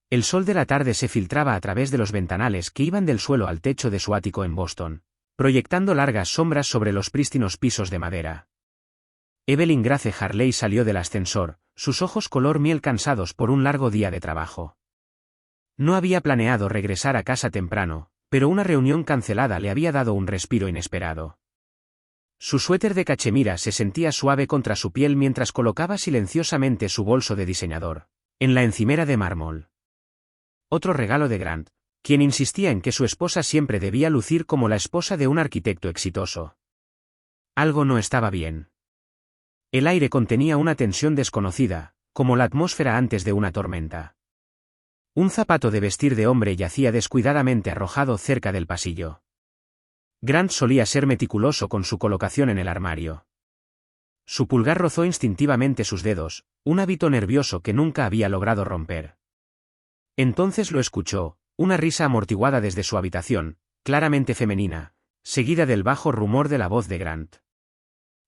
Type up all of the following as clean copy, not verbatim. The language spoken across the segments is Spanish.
El sol de la tarde se filtraba a través de los ventanales que iban del suelo al techo de su ático en Boston, proyectando largas sombras sobre los prístinos pisos de madera. Evelyn Grace Harley salió del ascensor, sus ojos color miel cansados por un largo día de trabajo. No había planeado regresar a casa temprano, pero una reunión cancelada le había dado un respiro inesperado. Su suéter de cachemira se sentía suave contra su piel mientras colocaba silenciosamente su bolso de diseñador en la encimera de mármol. Otro regalo de Grant, quien insistía en que su esposa siempre debía lucir como la esposa de un arquitecto exitoso. Algo no estaba bien. El aire contenía una tensión desconocida, como la atmósfera antes de una tormenta. Un zapato de vestir de hombre yacía descuidadamente arrojado cerca del pasillo. Grant solía ser meticuloso con su colocación en el armario. Su pulgar rozó instintivamente sus dedos, un hábito nervioso que nunca había logrado romper. Entonces lo escuchó, una risa amortiguada desde su habitación, claramente femenina, seguida del bajo rumor de la voz de Grant.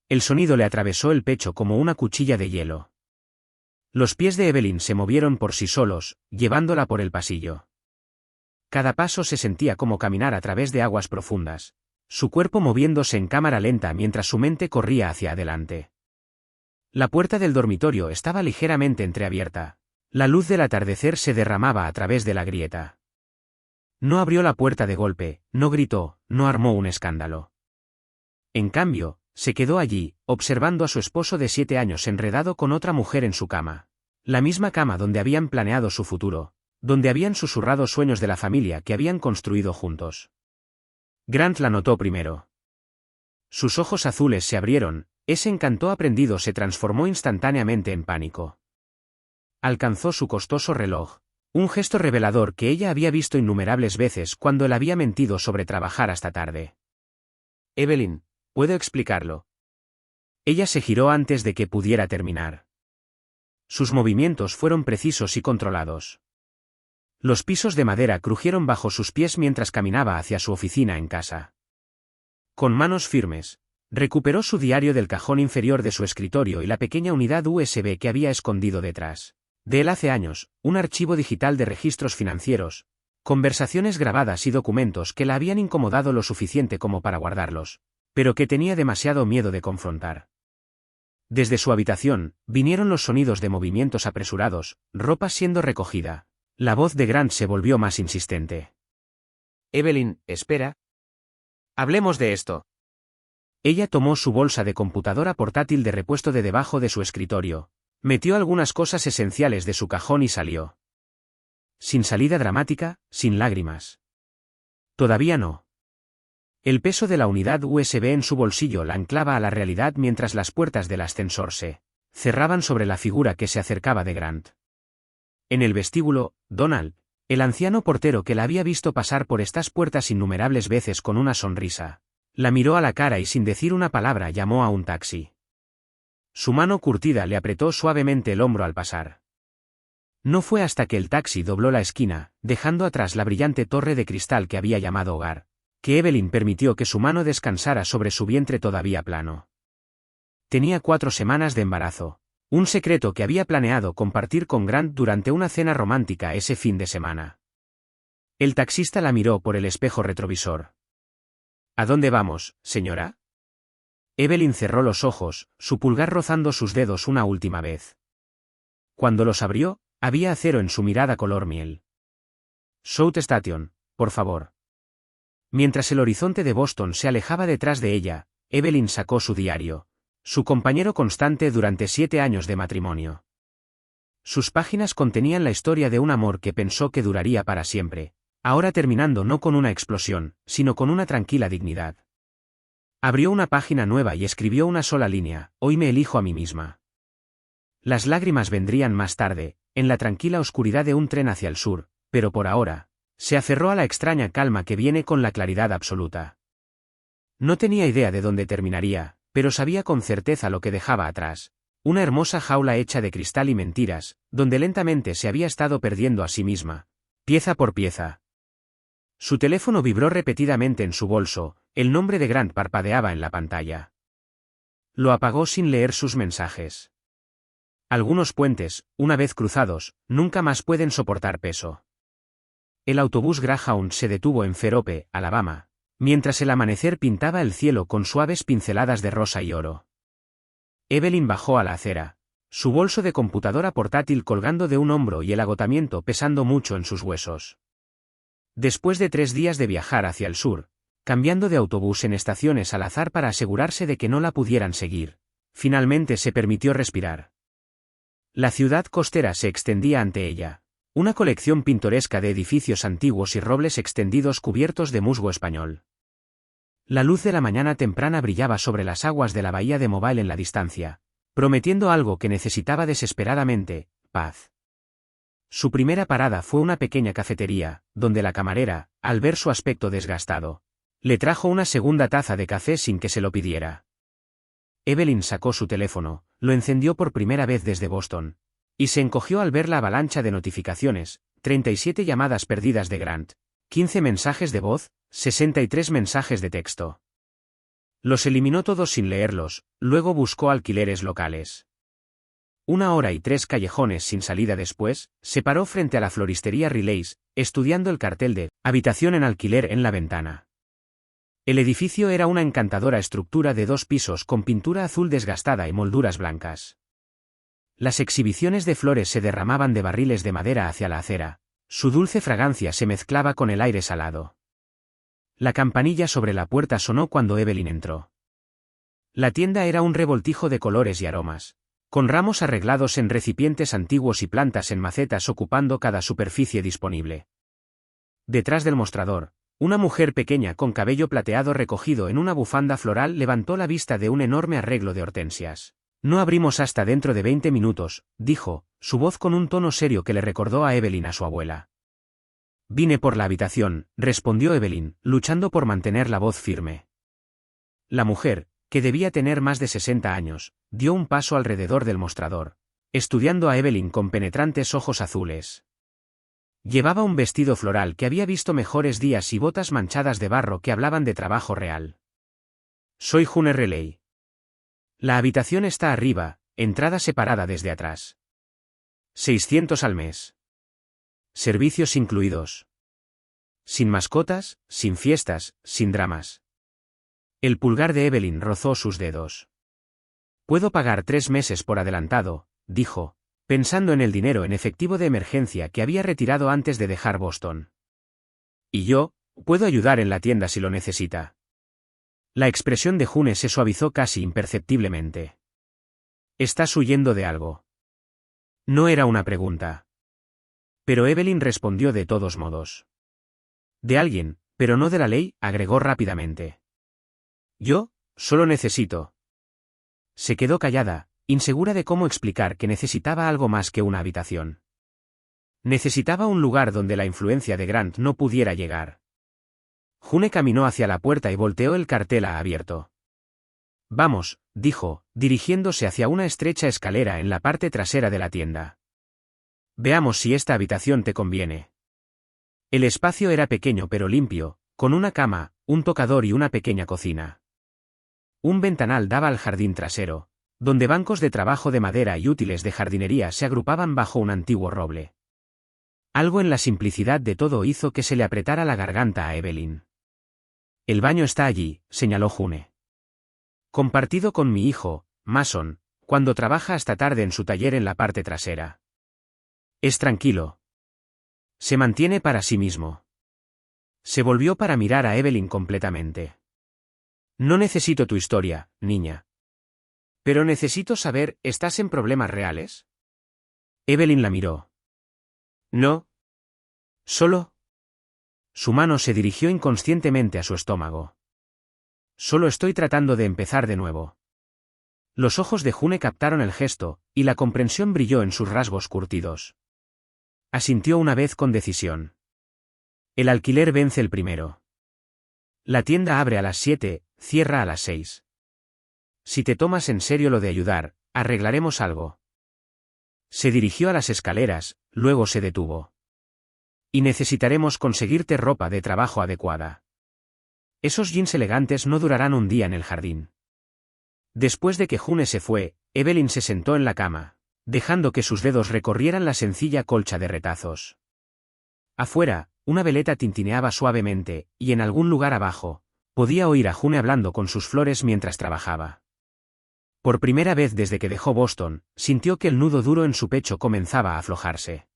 El sonido le atravesó el pecho como una cuchilla de hielo. Los pies de Evelyn se movieron por sí solos, llevándola por el pasillo. Cada paso se sentía como caminar a través de aguas profundas, su cuerpo moviéndose en cámara lenta mientras su mente corría hacia adelante. La puerta del dormitorio estaba ligeramente entreabierta. La luz del atardecer se derramaba a través de la grieta. No abrió la puerta de golpe, no gritó, no armó un escándalo. En cambio, se quedó allí, observando a su esposo de 7 años enredado con otra mujer en su cama. La misma cama donde habían planeado su futuro, donde habían susurrado sueños de la familia que habían construido juntos. Grant la notó primero. Sus ojos azules se abrieron, ese encanto aprendido se transformó instantáneamente en pánico. Alcanzó su costoso reloj, un gesto revelador que ella había visto innumerables veces cuando él había mentido sobre trabajar hasta tarde. Evelyn, ¿puedo explicarlo? Ella se giró antes de que pudiera terminar. Sus movimientos fueron precisos y controlados. Los pisos de madera crujieron bajo sus pies mientras caminaba hacia su oficina en casa. Con manos firmes, recuperó su diario del cajón inferior de su escritorio y la pequeña unidad USB que había escondido detrás de él hace años, un archivo digital de registros financieros, conversaciones grabadas y documentos que la habían incomodado lo suficiente como para guardarlos, pero que tenía demasiado miedo de confrontar. Desde su habitación, vinieron los sonidos de movimientos apresurados, ropa siendo recogida. La voz de Grant se volvió más insistente. Evelyn, espera. Hablemos de esto. Ella tomó su bolsa de computadora portátil de repuesto de debajo de su escritorio, metió algunas cosas esenciales de su cajón y salió. Sin salida dramática, sin lágrimas. Todavía no. El peso de la unidad USB en su bolsillo la anclaba a la realidad mientras las puertas del ascensor se cerraban sobre la figura que se acercaba de Grant. En el vestíbulo, Donald, el anciano portero que la había visto pasar por estas puertas innumerables veces con una sonrisa, la miró a la cara y sin decir una palabra llamó a un taxi. Su mano curtida le apretó suavemente el hombro al pasar. No fue hasta que el taxi dobló la esquina, dejando atrás la brillante torre de cristal que había llamado hogar, que Evelyn permitió que su mano descansara sobre su vientre todavía plano. Tenía 4 semanas de embarazo, un secreto que había planeado compartir con Grant durante una cena romántica ese fin de semana. El taxista la miró por el espejo retrovisor. ¿A dónde vamos, señora? Evelyn cerró los ojos, su pulgar rozando sus dedos una última vez. Cuando los abrió, había acero en su mirada color miel. South Station, por favor. Mientras el horizonte de Boston se alejaba detrás de ella, Evelyn sacó su diario, su compañero constante durante 7 años de matrimonio. Sus páginas contenían la historia de un amor que pensó que duraría para siempre, ahora terminando no con una explosión, sino con una tranquila dignidad. Abrió una página nueva y escribió una sola línea: hoy me elijo a mí misma. Las lágrimas vendrían más tarde, en la tranquila oscuridad de un tren hacia el sur, pero por ahora, se aferró a la extraña calma que viene con la claridad absoluta. No tenía idea de dónde terminaría, pero sabía con certeza lo que dejaba atrás: una hermosa jaula hecha de cristal y mentiras, donde lentamente se había estado perdiendo a sí misma, pieza por pieza. Su teléfono vibró repetidamente en su bolso, el nombre de Grant parpadeaba en la pantalla. Lo apagó sin leer sus mensajes. Algunos puentes, una vez cruzados, nunca más pueden soportar peso. El autobús Greyhound se detuvo en Ferope, Alabama, mientras el amanecer pintaba el cielo con suaves pinceladas de rosa y oro. Evelyn bajó a la acera, su bolso de computadora portátil colgando de un hombro y el agotamiento pesando mucho en sus huesos. Después de 3 días de viajar hacia el sur, cambiando de autobús en estaciones al azar para asegurarse de que no la pudieran seguir, finalmente se permitió respirar. La ciudad costera se extendía ante ella, una colección pintoresca de edificios antiguos y robles extendidos cubiertos de musgo español. La luz de la mañana temprana brillaba sobre las aguas de la bahía de Mobile en la distancia, prometiendo algo que necesitaba desesperadamente: paz. Su primera parada fue una pequeña cafetería, donde la camarera, al ver su aspecto desgastado, le trajo una segunda taza de café sin que se lo pidiera. Evelyn sacó su teléfono, lo encendió por primera vez desde Boston, y se encogió al ver la avalancha de notificaciones: 37 llamadas perdidas de Grant, 15 mensajes de voz, 63 mensajes de texto. Los eliminó todos sin leerlos, luego buscó alquileres locales. 1 hora y 3 callejones sin salida después, se paró frente a la floristería Relays, estudiando el cartel de «Habitación en alquiler» en la ventana. El edificio era una encantadora estructura de 2 pisos con pintura azul desgastada y molduras blancas. Las exhibiciones de flores se derramaban de barriles de madera hacia la acera, su dulce fragancia se mezclaba con el aire salado. La campanilla sobre la puerta sonó cuando Evelyn entró. La tienda era un revoltijo de colores y aromas, con ramos arreglados en recipientes antiguos y plantas en macetas ocupando cada superficie disponible. Detrás del mostrador, una mujer pequeña con cabello plateado recogido en una bufanda floral levantó la vista de un enorme arreglo de hortensias. «No abrimos hasta dentro de 20 minutos», dijo, su voz con un tono serio que le recordó a Evelyn a su abuela. «Vine por la habitación», respondió Evelyn, luchando por mantener la voz firme. La mujer, que debía tener más de 60 años, dio un paso alrededor del mostrador, estudiando a Evelyn con penetrantes ojos azules. Llevaba un vestido floral que había visto mejores días y botas manchadas de barro que hablaban de trabajo real. «Soy June Relay. La habitación está arriba, entrada separada desde atrás. 600 al mes. Servicios incluidos. Sin mascotas, sin fiestas, sin dramas». El pulgar de Evelyn rozó sus dedos. «Puedo pagar 3 meses por adelantado», dijo, pensando en el dinero en efectivo de emergencia que había retirado antes de dejar Boston. «Y yo, puedo ayudar en la tienda si lo necesita». La expresión de June se suavizó casi imperceptiblemente. «¿Estás huyendo de algo?». No era una pregunta. Pero Evelyn respondió de todos modos. «De alguien, pero no de la ley», agregó rápidamente. «Yo, solo necesito». Se quedó callada, insegura de cómo explicar que necesitaba algo más que una habitación. Necesitaba un lugar donde la influencia de Grant no pudiera llegar. June caminó hacia la puerta y volteó el cartel a abierto. «Vamos», dijo, dirigiéndose hacia una estrecha escalera en la parte trasera de la tienda. «Veamos si esta habitación te conviene». El espacio era pequeño pero limpio, con una cama, un tocador y una pequeña cocina. Un ventanal daba al jardín trasero, donde bancos de trabajo de madera y útiles de jardinería se agrupaban bajo un antiguo roble. Algo en la simplicidad de todo hizo que se le apretara la garganta a Evelyn. «El baño está allí», señaló June. «Compartido con mi hijo, Mason, cuando trabaja hasta tarde en su taller en la parte trasera. Es tranquilo. Se mantiene para sí mismo». Se volvió para mirar a Evelyn completamente. «No necesito tu historia, niña. Pero necesito saber, ¿estás en problemas reales?». Evelyn la miró. «No. Solo». Su mano se dirigió inconscientemente a su estómago. «Solo estoy tratando de empezar de nuevo». Los ojos de June captaron el gesto, y la comprensión brilló en sus rasgos curtidos. Asintió una vez con decisión. «El alquiler vence el primero. La tienda abre a las 7, cierra a las 6. Si te tomas en serio lo de ayudar, arreglaremos algo». Se dirigió a las escaleras, luego se detuvo. «Y necesitaremos conseguirte ropa de trabajo adecuada. Esos jeans elegantes no durarán un día en el jardín». Después de que June se fue, Evelyn se sentó en la cama, dejando que sus dedos recorrieran la sencilla colcha de retazos. Afuera, una veleta tintineaba suavemente, y en algún lugar abajo, podía oír a June hablando con sus flores mientras trabajaba. Por primera vez desde que dejó Boston, sintió que el nudo duro en su pecho comenzaba a aflojarse.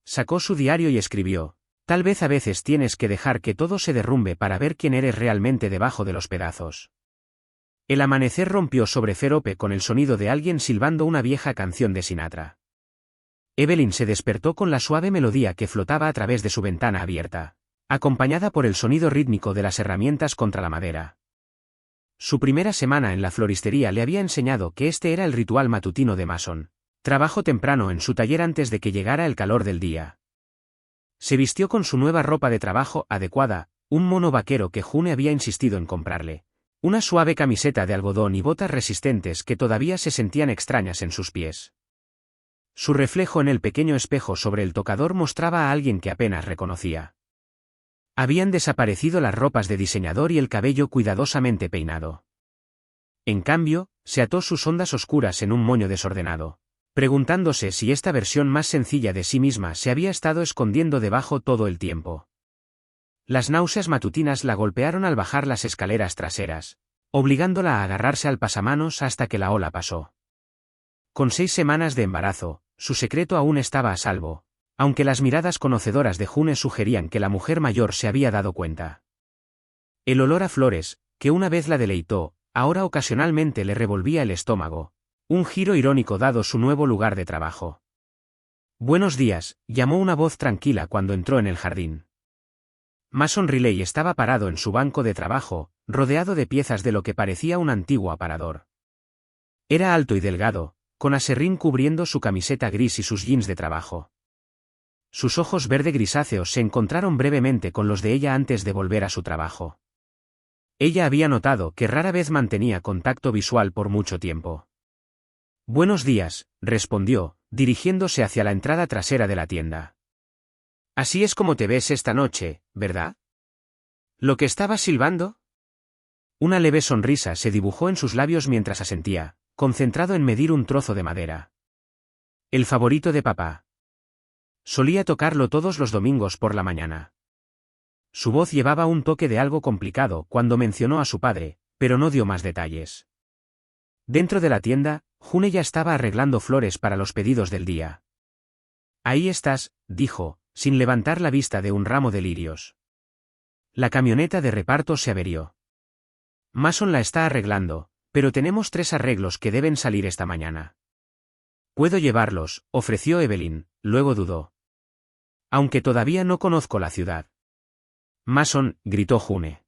Sacó su diario y escribió: tal vez a veces tienes que dejar que todo se derrumbe para ver quién eres realmente debajo de los pedazos. El amanecer rompió sobre Ferope con el sonido de alguien silbando una vieja canción de Sinatra. Evelyn se despertó con la suave melodía que flotaba a través de su ventana abierta, acompañada por el sonido rítmico de las herramientas contra la madera. Su primera semana en la floristería le había enseñado que este era el ritual matutino de Mason: trabajo temprano en su taller antes de que llegara el calor del día. Se vistió con su nueva ropa de trabajo adecuada, un mono vaquero que June había insistido en comprarle, una suave camiseta de algodón y botas resistentes que todavía se sentían extrañas en sus pies. Su reflejo en el pequeño espejo sobre el tocador mostraba a alguien que apenas reconocía. Habían desaparecido las ropas de diseñador y el cabello cuidadosamente peinado. En cambio, se ató sus ondas oscuras en un moño desordenado, preguntándose si esta versión más sencilla de sí misma se había estado escondiendo debajo todo el tiempo. Las náuseas matutinas la golpearon al bajar las escaleras traseras, obligándola a agarrarse al pasamanos hasta que la ola pasó. Con 6 semanas de embarazo, su secreto aún estaba a salvo, aunque las miradas conocedoras de June sugerían que la mujer mayor se había dado cuenta. El olor a flores, que una vez la deleitó, ahora ocasionalmente le revolvía el estómago, un giro irónico dado su nuevo lugar de trabajo. «Buenos días», llamó una voz tranquila cuando entró en el jardín. Mason Riley estaba parado en su banco de trabajo, rodeado de piezas de lo que parecía un antiguo aparador. Era alto y delgado, con aserrín cubriendo su camiseta gris y sus jeans de trabajo. Sus ojos verde grisáceos se encontraron brevemente con los de ella antes de volver a su trabajo. Ella había notado que rara vez mantenía contacto visual por mucho tiempo. «Buenos días», respondió, dirigiéndose hacia la entrada trasera de la tienda. «Así es como te ves esta noche, ¿verdad? ¿Lo que estabas silbando?» Una leve sonrisa se dibujó en sus labios mientras asentía, concentrado en medir un trozo de madera. «El favorito de papá. Solía tocarlo todos los domingos por la mañana». Su voz llevaba un toque de algo complicado cuando mencionó a su padre, pero no dio más detalles. Dentro de la tienda, June ya estaba arreglando flores para los pedidos del día. «Ahí estás», dijo, sin levantar la vista de un ramo de lirios. La camioneta de reparto se averió. «Mason la está arreglando, pero tenemos 3 arreglos que deben salir esta mañana». «Puedo llevarlos», ofreció Evelyn, luego dudó. «Aunque todavía no conozco la ciudad». «Mason», gritó June.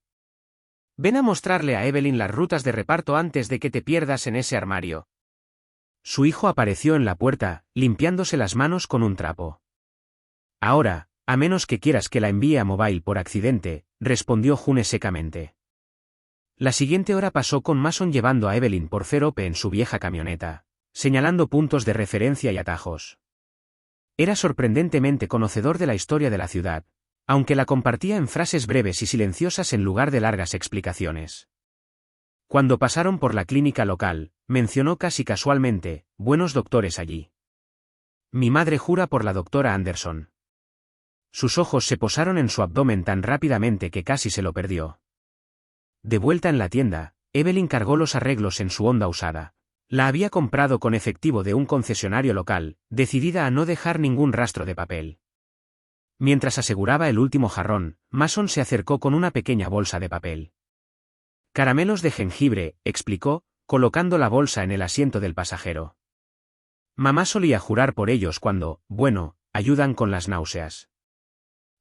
«Ven a mostrarle a Evelyn las rutas de reparto antes de que te pierdas en ese armario». Su hijo apareció en la puerta, limpiándose las manos con un trapo. «Ahora, a menos que quieras que la envíe a Mobile por accidente», respondió June secamente. La siguiente hora pasó con Mason llevando a Evelyn por Ferope en su vieja camioneta, señalando puntos de referencia y atajos. Era sorprendentemente conocedor de la historia de la ciudad, aunque la compartía en frases breves y silenciosas en lugar de largas explicaciones. Cuando pasaron por la clínica local, mencionó casi casualmente: «Buenos doctores allí. Mi madre jura por la doctora Anderson». Sus ojos se posaron en su abdomen tan rápidamente que casi se lo perdió. De vuelta en la tienda, Evelyn cargó los arreglos en su Honda usada. La había comprado con efectivo de un concesionario local, decidida a no dejar ningún rastro de papel. Mientras aseguraba el último jarrón, Mason se acercó con una pequeña bolsa de papel. «Caramelos de jengibre», explicó, colocando la bolsa en el asiento del pasajero. «Mamá solía jurar por ellos cuando, bueno, ayudan con las náuseas».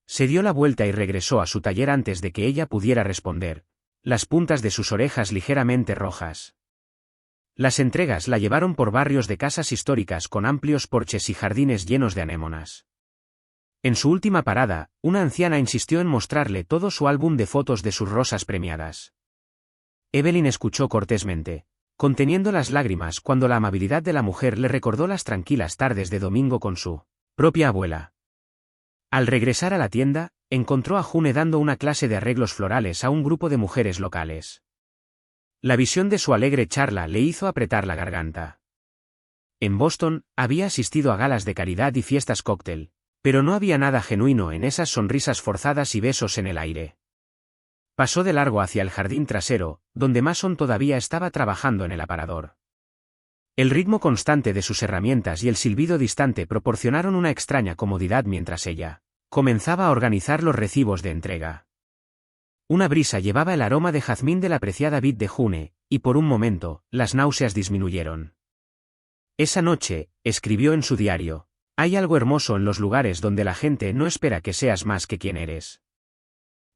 Se dio la vuelta y regresó a su taller antes de que ella pudiera responder, las puntas de sus orejas ligeramente rojas. Las entregas la llevaron por barrios de casas históricas con amplios porches y jardines llenos de anémonas. En su última parada, una anciana insistió en mostrarle todo su álbum de fotos de sus rosas premiadas. Evelyn escuchó cortésmente, conteniendo las lágrimas cuando la amabilidad de la mujer le recordó las tranquilas tardes de domingo con su propia abuela. Al regresar a la tienda, encontró a June dando una clase de arreglos florales a un grupo de mujeres locales. La visión de su alegre charla le hizo apretar la garganta. En Boston, había asistido a galas de caridad y fiestas cóctel, pero no había nada genuino en esas sonrisas forzadas y besos en el aire. Pasó de largo hacia el jardín trasero, donde Mason todavía estaba trabajando en el aparador. El ritmo constante de sus herramientas y el silbido distante proporcionaron una extraña comodidad mientras ella comenzaba a organizar los recibos de entrega. Una brisa llevaba el aroma de jazmín de la preciada vid de June, y por un momento, las náuseas disminuyeron. Esa noche, escribió en su diario, hay algo hermoso en los lugares donde la gente no espera que seas más que quien eres.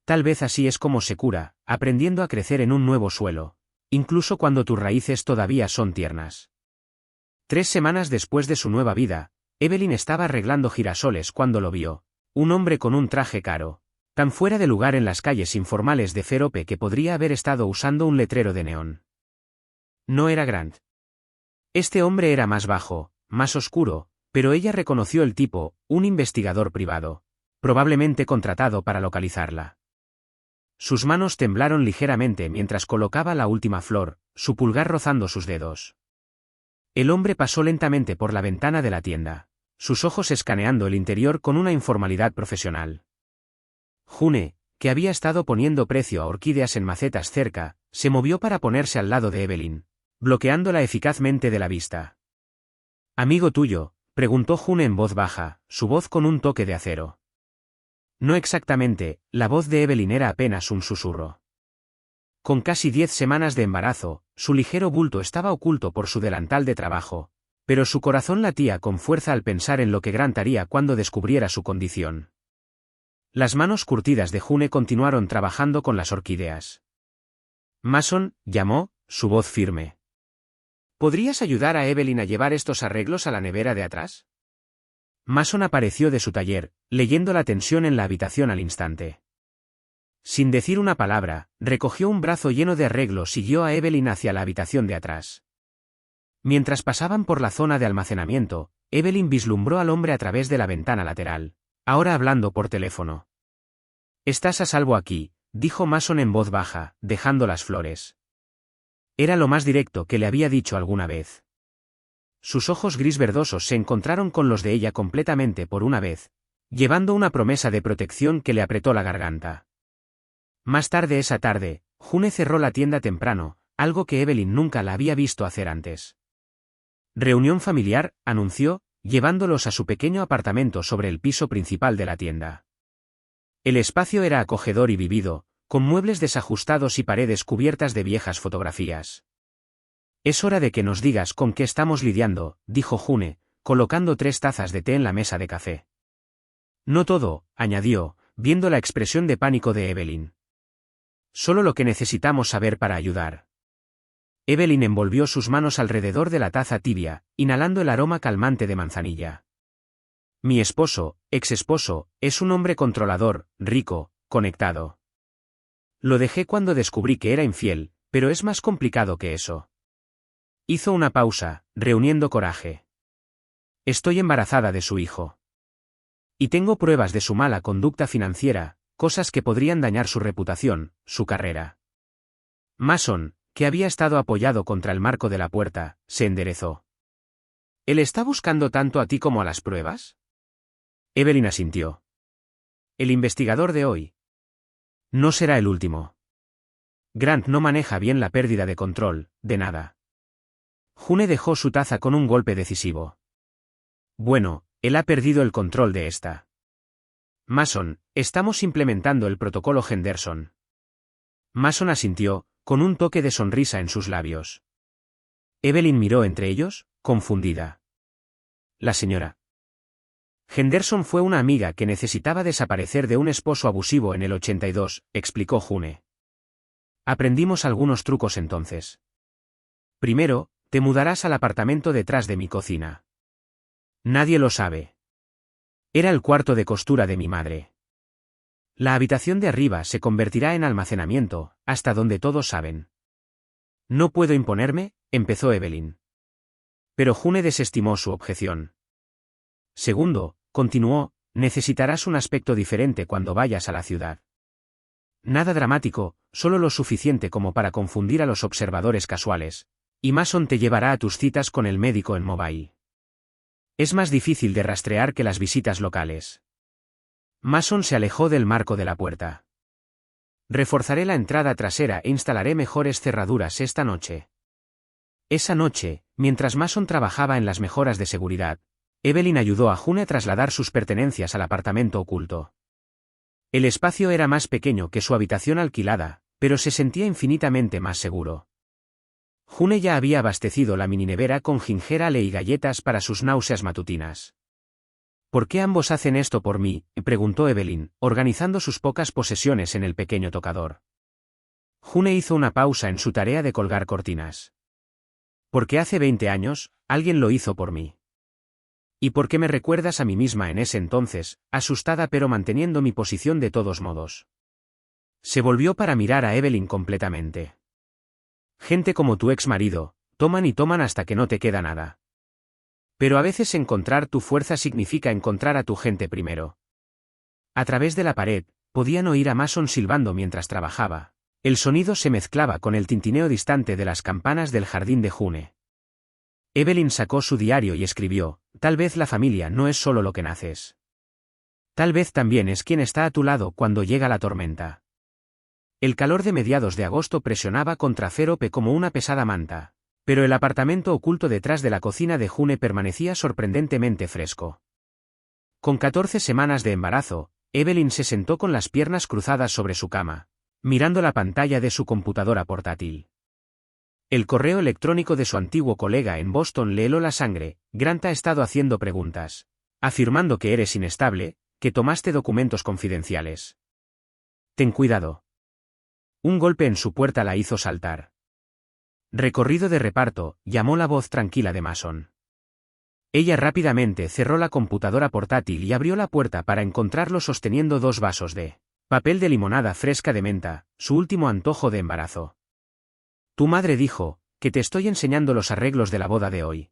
Tal vez así es como se cura, aprendiendo a crecer en un nuevo suelo, incluso cuando tus raíces todavía son tiernas. 3 semanas después de su nueva vida, Evelyn estaba arreglando girasoles cuando lo vio, un hombre con un traje caro, tan fuera de lugar en las calles informales de Ferope que podría haber estado usando un letrero de neón. No era Grant. Este hombre era más bajo, más oscuro, pero ella reconoció el tipo, un investigador privado, probablemente contratado para localizarla. Sus manos temblaron ligeramente mientras colocaba la última flor, su pulgar rozando sus dedos. El hombre pasó lentamente por la ventana de la tienda, sus ojos escaneando el interior con una informalidad profesional. June, que había estado poniendo precio a orquídeas en macetas cerca, se movió para ponerse al lado de Evelyn, bloqueándola eficazmente de la vista. «¿Amigo tuyo?», preguntó June en voz baja, su voz con un toque de acero. No exactamente, la voz de Evelyn era apenas un susurro. Con casi 10 semanas de embarazo, su ligero bulto estaba oculto por su delantal de trabajo, pero su corazón latía con fuerza al pensar en lo que Grant haría cuando descubriera su condición. Las manos curtidas de June continuaron trabajando con las orquídeas. «Mason», llamó, su voz firme. «¿Podrías ayudar a Evelyn a llevar estos arreglos a la nevera de atrás?» Mason apareció de su taller, leyendo la tensión en la habitación al instante. Sin decir una palabra, recogió un brazo lleno de arreglos y guió a Evelyn hacia la habitación de atrás. Mientras pasaban por la zona de almacenamiento, Evelyn vislumbró al hombre a través de la ventana lateral, ahora hablando por teléfono. «Estás a salvo aquí», dijo Mason en voz baja, dejando las flores. Era lo más directo que le había dicho alguna vez. Sus ojos gris verdosos se encontraron con los de ella completamente por una vez, llevando una promesa de protección que le apretó la garganta. Más tarde esa tarde, June cerró la tienda temprano, algo que Evelyn nunca la había visto hacer antes. «Reunión familiar», anunció, llevándolos a su pequeño apartamento sobre el piso principal de la tienda. El espacio era acogedor y vivido, con muebles desajustados y paredes cubiertas de viejas fotografías. «Es hora de que nos digas con qué estamos lidiando», dijo June, colocando 3 tazas de té en la mesa de café. «No todo», añadió, viendo la expresión de pánico de Evelyn. «Solo lo que necesitamos saber para ayudar». Evelyn envolvió sus manos alrededor de la taza tibia, inhalando el aroma calmante de manzanilla. «Mi esposo, ex esposo, es un hombre controlador, rico, conectado. Lo dejé cuando descubrí que era infiel, pero es más complicado que eso». Hizo una pausa, reuniendo coraje. «Estoy embarazada de su hijo. Y tengo pruebas de su mala conducta financiera, cosas que podrían dañar su reputación, su carrera». Mason, que había estado apoyado contra el marco de la puerta, se enderezó. «¿Él está buscando tanto a ti como a las pruebas?» Evelyn asintió. «El investigador de hoy no será el último. Grant no maneja bien la pérdida de control, de nada». June dejó su taza con un golpe decisivo. «Bueno, él ha perdido el control de esta. Mason, estamos implementando el protocolo Henderson». Mason asintió, con un toque de sonrisa en sus labios. Evelyn miró entre ellos, confundida. «La señora Henderson fue una amiga que necesitaba desaparecer de un esposo abusivo en el 82, explicó June. Aprendimos algunos trucos entonces. Primero, te mudarás al apartamento detrás de mi cocina. Nadie lo sabe. Era el cuarto de costura de mi madre. La habitación de arriba se convertirá en almacenamiento, hasta donde todos saben». «No puedo imponerme», empezó Evelyn. Pero June desestimó su objeción. «Segundo», continuó, «necesitarás un aspecto diferente cuando vayas a la ciudad. Nada dramático, solo lo suficiente como para confundir a los observadores casuales, Y Mason te llevará a tus citas con el médico en Mobile. Es más difícil de rastrear que las visitas locales. Mason se alejó del marco de la puerta. Reforzaré la entrada trasera e instalaré mejores cerraduras esta noche. Esa noche, mientras Mason trabajaba en las mejoras de seguridad, Evelyn ayudó a June a trasladar sus pertenencias al apartamento oculto. El espacio era más pequeño que su habitación alquilada, pero se sentía infinitamente más seguro. June ya había abastecido la mininevera con ginger ale y galletas para sus náuseas matutinas. ¿Por qué ambos hacen esto por mí?, preguntó Evelyn, organizando sus pocas posesiones en el pequeño tocador. June hizo una pausa en su tarea de colgar cortinas. Porque hace 20 años, alguien lo hizo por mí. ¿Y por qué me recuerdas a mí misma en ese entonces, asustada pero manteniendo mi posición de todos modos? Se volvió para mirar a Evelyn completamente. Gente como tu ex marido, toman y toman hasta que no te queda nada. Pero a veces encontrar tu fuerza significa encontrar a tu gente primero. A través de la pared, podían oír a Mason silbando mientras trabajaba. El sonido se mezclaba con el tintineo distante de las campanas del jardín de June. Evelyn sacó su diario y escribió: tal vez la familia no es solo lo que naces. Tal vez también es quien está a tu lado cuando llega la tormenta. El calor de mediados de agosto presionaba contra Ferope como una pesada manta, pero el apartamento oculto detrás de la cocina de June permanecía sorprendentemente fresco. Con 14 semanas de embarazo, Evelyn se sentó con las piernas cruzadas sobre su cama, mirando la pantalla de su computadora portátil. El correo electrónico de su antiguo colega en Boston le heló la sangre. Grant ha estado haciendo preguntas, afirmando que eres inestable, que tomaste documentos confidenciales. Ten cuidado. Un golpe en su puerta la hizo saltar. Recorrido de reparto, llamó la voz tranquila de Mason. Ella rápidamente cerró la computadora portátil y abrió la puerta para encontrarlo sosteniendo 2 vasos de papel de limonada fresca de menta, su último antojo de embarazo. Tu madre dijo que te estoy enseñando los arreglos de la boda de hoy.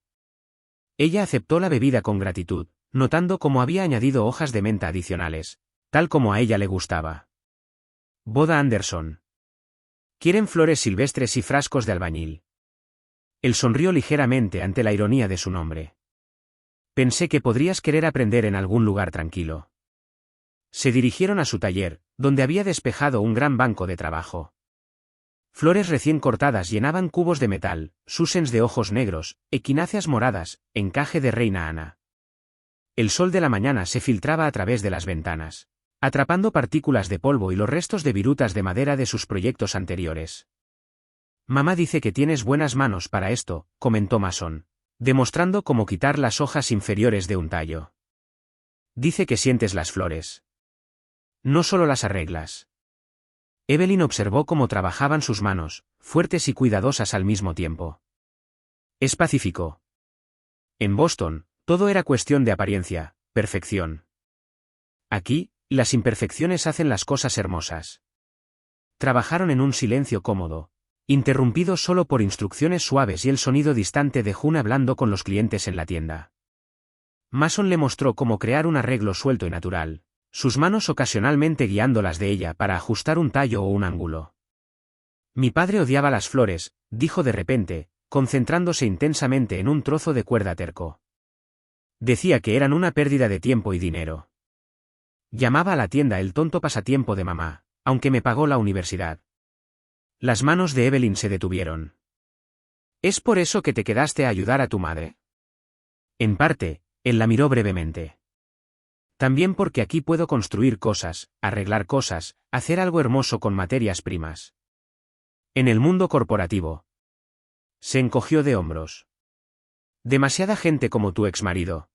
Ella aceptó la bebida con gratitud, notando cómo había añadido hojas de menta adicionales, tal como a ella le gustaba. Boda Anderson. Quieren flores silvestres y frascos de albañil. Él sonrió ligeramente ante la ironía de su nombre. Pensé que podrías querer aprender en algún lugar tranquilo. Se dirigieron a su taller, donde había despejado un gran banco de trabajo. Flores recién cortadas llenaban cubos de metal, susens de ojos negros, equináceas moradas, encaje de reina Ana. El sol de la mañana se filtraba a través de las ventanas, atrapando partículas de polvo y los restos de virutas de madera de sus proyectos anteriores. Mamá dice que tienes buenas manos para esto, comentó Mason, demostrando cómo quitar las hojas inferiores de un tallo. Dice que sientes las flores. No solo las arreglas. Evelyn observó cómo trabajaban sus manos, fuertes y cuidadosas al mismo tiempo. Es pacífico. En Boston, todo era cuestión de apariencia, perfección. Aquí, las imperfecciones hacen las cosas hermosas. Trabajaron en un silencio cómodo, interrumpido solo por instrucciones suaves y el sonido distante de June hablando con los clientes en la tienda. Mason le mostró cómo crear un arreglo suelto y natural, sus manos ocasionalmente guiándolas de ella para ajustar un tallo o un ángulo. Mi padre odiaba las flores, dijo de repente, concentrándose intensamente en un trozo de cuerda terco. Decía que eran una pérdida de tiempo y dinero. Llamaba a la tienda el tonto pasatiempo de mamá, aunque me pagó la universidad. Las manos de Evelyn se detuvieron. ¿Es por eso que te quedaste a ayudar a tu madre? En parte, él la miró brevemente. También porque aquí puedo construir cosas, arreglar cosas, hacer algo hermoso con materias primas. En el mundo corporativo. Se encogió de hombros. Demasiada gente como tu exmarido.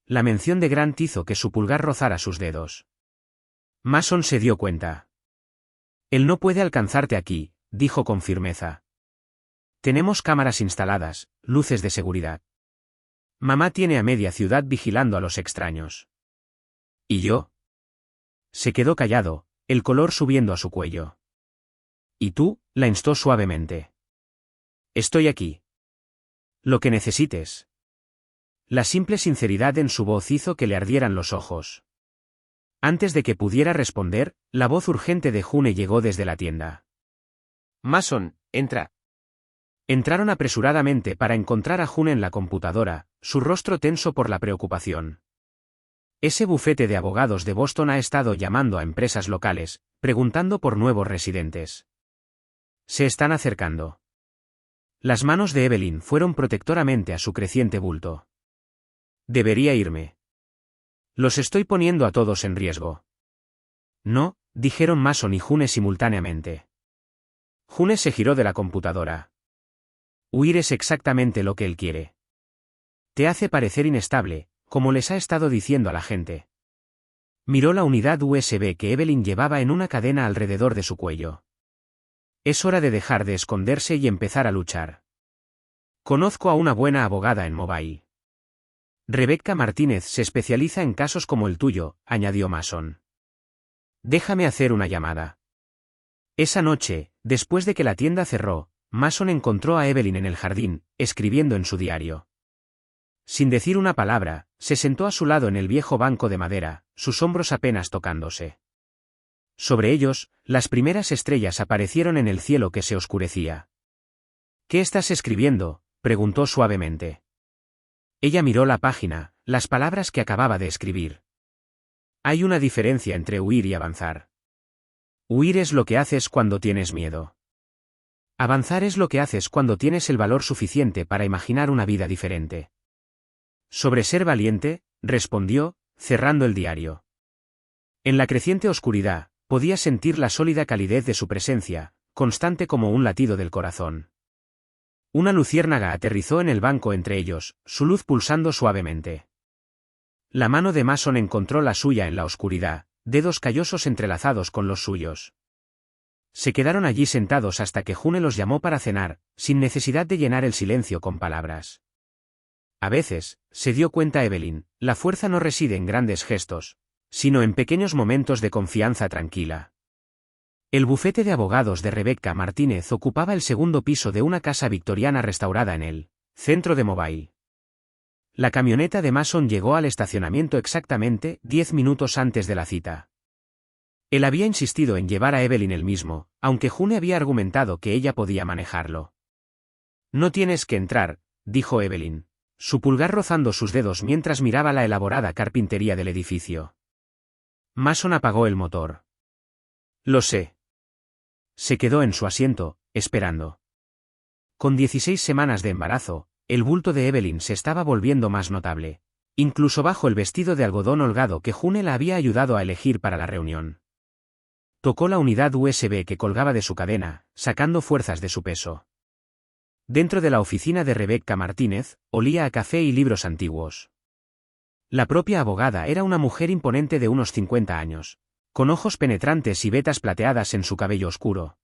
La mención de Grant hizo que su pulgar rozara sus dedos. Mason se dio cuenta. Él no puede alcanzarte aquí, dijo con firmeza. Tenemos cámaras instaladas, luces de seguridad. Mamá tiene a media ciudad vigilando a los extraños. ¿Y yo? Se quedó callado, el color subiendo a su cuello. ¿Y tú?, la instó suavemente. Estoy aquí. Lo que necesites. La simple sinceridad en su voz hizo que le ardieran los ojos. Antes de que pudiera responder, la voz urgente de June llegó desde la tienda. Mason, entra. Entraron apresuradamente para encontrar a June en la computadora, su rostro tenso por la preocupación. Ese bufete de abogados de Boston ha estado llamando a empresas locales, preguntando por nuevos residentes. Se están acercando. Las manos de Evelyn fueron protectoramente a su creciente bulto. Debería irme. Los estoy poniendo a todos en riesgo. No, dijeron Mason y June simultáneamente. June se giró de la computadora. Huir es exactamente lo que él quiere. Te hace parecer inestable, como les ha estado diciendo a la gente. Miró la unidad USB que Evelyn llevaba en una cadena alrededor de su cuello. Es hora de dejar de esconderse y empezar a luchar. Conozco a una buena abogada en Mobile. Rebecca Martínez se especializa en casos como el tuyo, añadió Mason. Déjame hacer una llamada. Esa noche, después de que la tienda cerró, Mason encontró a Evelyn en el jardín, escribiendo en su diario. Sin decir una palabra, se sentó a su lado en el viejo banco de madera, sus hombros apenas tocándose. Sobre ellos, las primeras estrellas aparecieron en el cielo que se oscurecía. ¿Qué estás escribiendo?, preguntó suavemente. Ella miró la página, las palabras que acababa de escribir. Hay una diferencia entre huir y avanzar. Huir es lo que haces cuando tienes miedo. Avanzar es lo que haces cuando tienes el valor suficiente para imaginar una vida diferente. Sobre ser valiente, respondió, cerrando el diario. En la creciente oscuridad, podía sentir la sólida calidez de su presencia, constante como un latido del corazón. Una luciérnaga aterrizó en el banco entre ellos, su luz pulsando suavemente. La mano de Mason encontró la suya en la oscuridad, dedos callosos entrelazados con los suyos. Se quedaron allí sentados hasta que June los llamó para cenar, sin necesidad de llenar el silencio con palabras. A veces, se dio cuenta Evelyn, la fuerza no reside en grandes gestos, sino en pequeños momentos de confianza tranquila. El bufete de abogados de Rebecca Martínez ocupaba el segundo piso de una casa victoriana restaurada en el centro de Mobile. La camioneta de Mason llegó al estacionamiento exactamente 10 minutos antes de la cita. Él había insistido en llevar a Evelyn él mismo, aunque June había argumentado que ella podía manejarlo. No tienes que entrar, dijo Evelyn, su pulgar rozando sus dedos mientras miraba la elaborada carpintería del edificio. Mason apagó el motor. Lo sé. Se quedó en su asiento, esperando. Con 16 semanas de embarazo, el bulto de Evelyn se estaba volviendo más notable, incluso bajo el vestido de algodón holgado que June la había ayudado a elegir para la reunión. Tocó la unidad USB que colgaba de su cadena, sacando fuerzas de su peso. Dentro de la oficina de Rebecca Martínez, olía a café y libros antiguos. La propia abogada era una mujer imponente de unos 50 años, con ojos penetrantes y vetas plateadas en su cabello oscuro.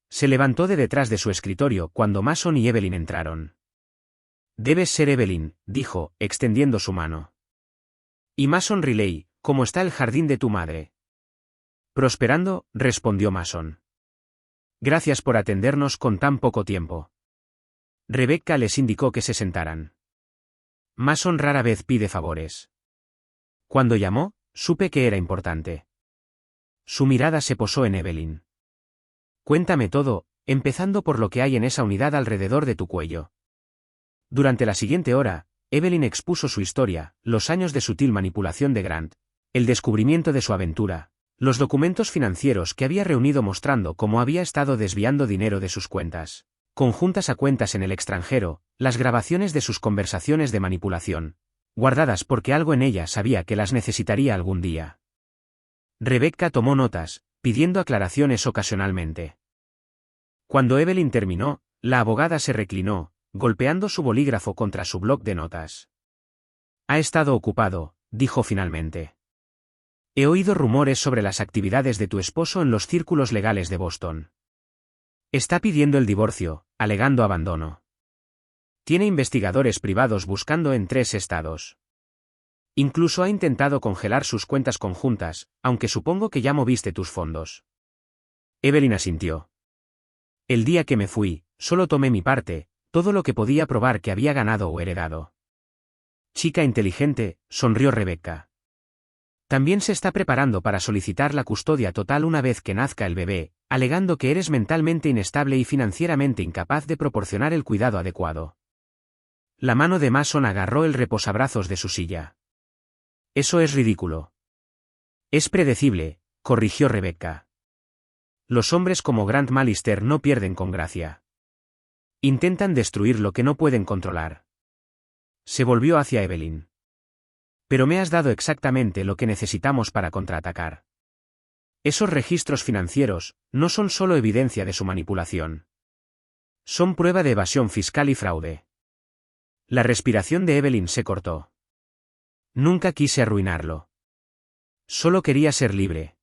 Se levantó de detrás de su escritorio cuando Mason y Evelyn entraron. Debes ser Evelyn, dijo, extendiendo su mano. Y Mason Riley, ¿cómo está el jardín de tu madre? Prosperando, respondió Mason. Gracias por atendernos con tan poco tiempo. Rebecca les indicó que se sentaran. Mason rara vez pide favores. Cuando llamó, supe que era importante. Su mirada se posó en Evelyn. Cuéntame todo, empezando por lo que hay en esa unidad alrededor de tu cuello. Durante la siguiente hora, Evelyn expuso su historia, los años de sutil manipulación de Grant, el descubrimiento de su aventura, los documentos financieros que había reunido mostrando cómo había estado desviando dinero de sus cuentas conjuntas a cuentas en el extranjero, las grabaciones de sus conversaciones de manipulación, guardadas porque algo en ella sabía que las necesitaría algún día. Rebecca tomó notas, pidiendo aclaraciones ocasionalmente. Cuando Evelyn terminó, la abogada se reclinó, golpeando su bolígrafo contra su bloc de notas. Ha estado ocupado, dijo finalmente. He oído rumores sobre las actividades de tu esposo en los círculos legales de Boston. Está pidiendo el divorcio, alegando abandono. Tiene investigadores privados buscando en 3 estados. Incluso ha intentado congelar sus cuentas conjuntas, aunque supongo que ya moviste tus fondos. Evelyn asintió. El día que me fui, solo tomé mi parte, todo lo que podía probar que había ganado o heredado. Chica inteligente, sonrió Rebecca. También se está preparando para solicitar la custodia total una vez que nazca el bebé, alegando que eres mentalmente inestable y financieramente incapaz de proporcionar el cuidado adecuado. La mano de Mason agarró el reposabrazos de su silla. Eso es ridículo. Es predecible, corrigió Rebecca. Los hombres como Grant Malister no pierden con gracia. Intentan destruir lo que no pueden controlar. Se volvió hacia Evelyn. Pero me has dado exactamente lo que necesitamos para contraatacar. Esos registros financieros no son solo evidencia de su manipulación. Son prueba de evasión fiscal y fraude. La respiración de Evelyn se cortó. Nunca quise arruinarlo. Solo quería ser libre.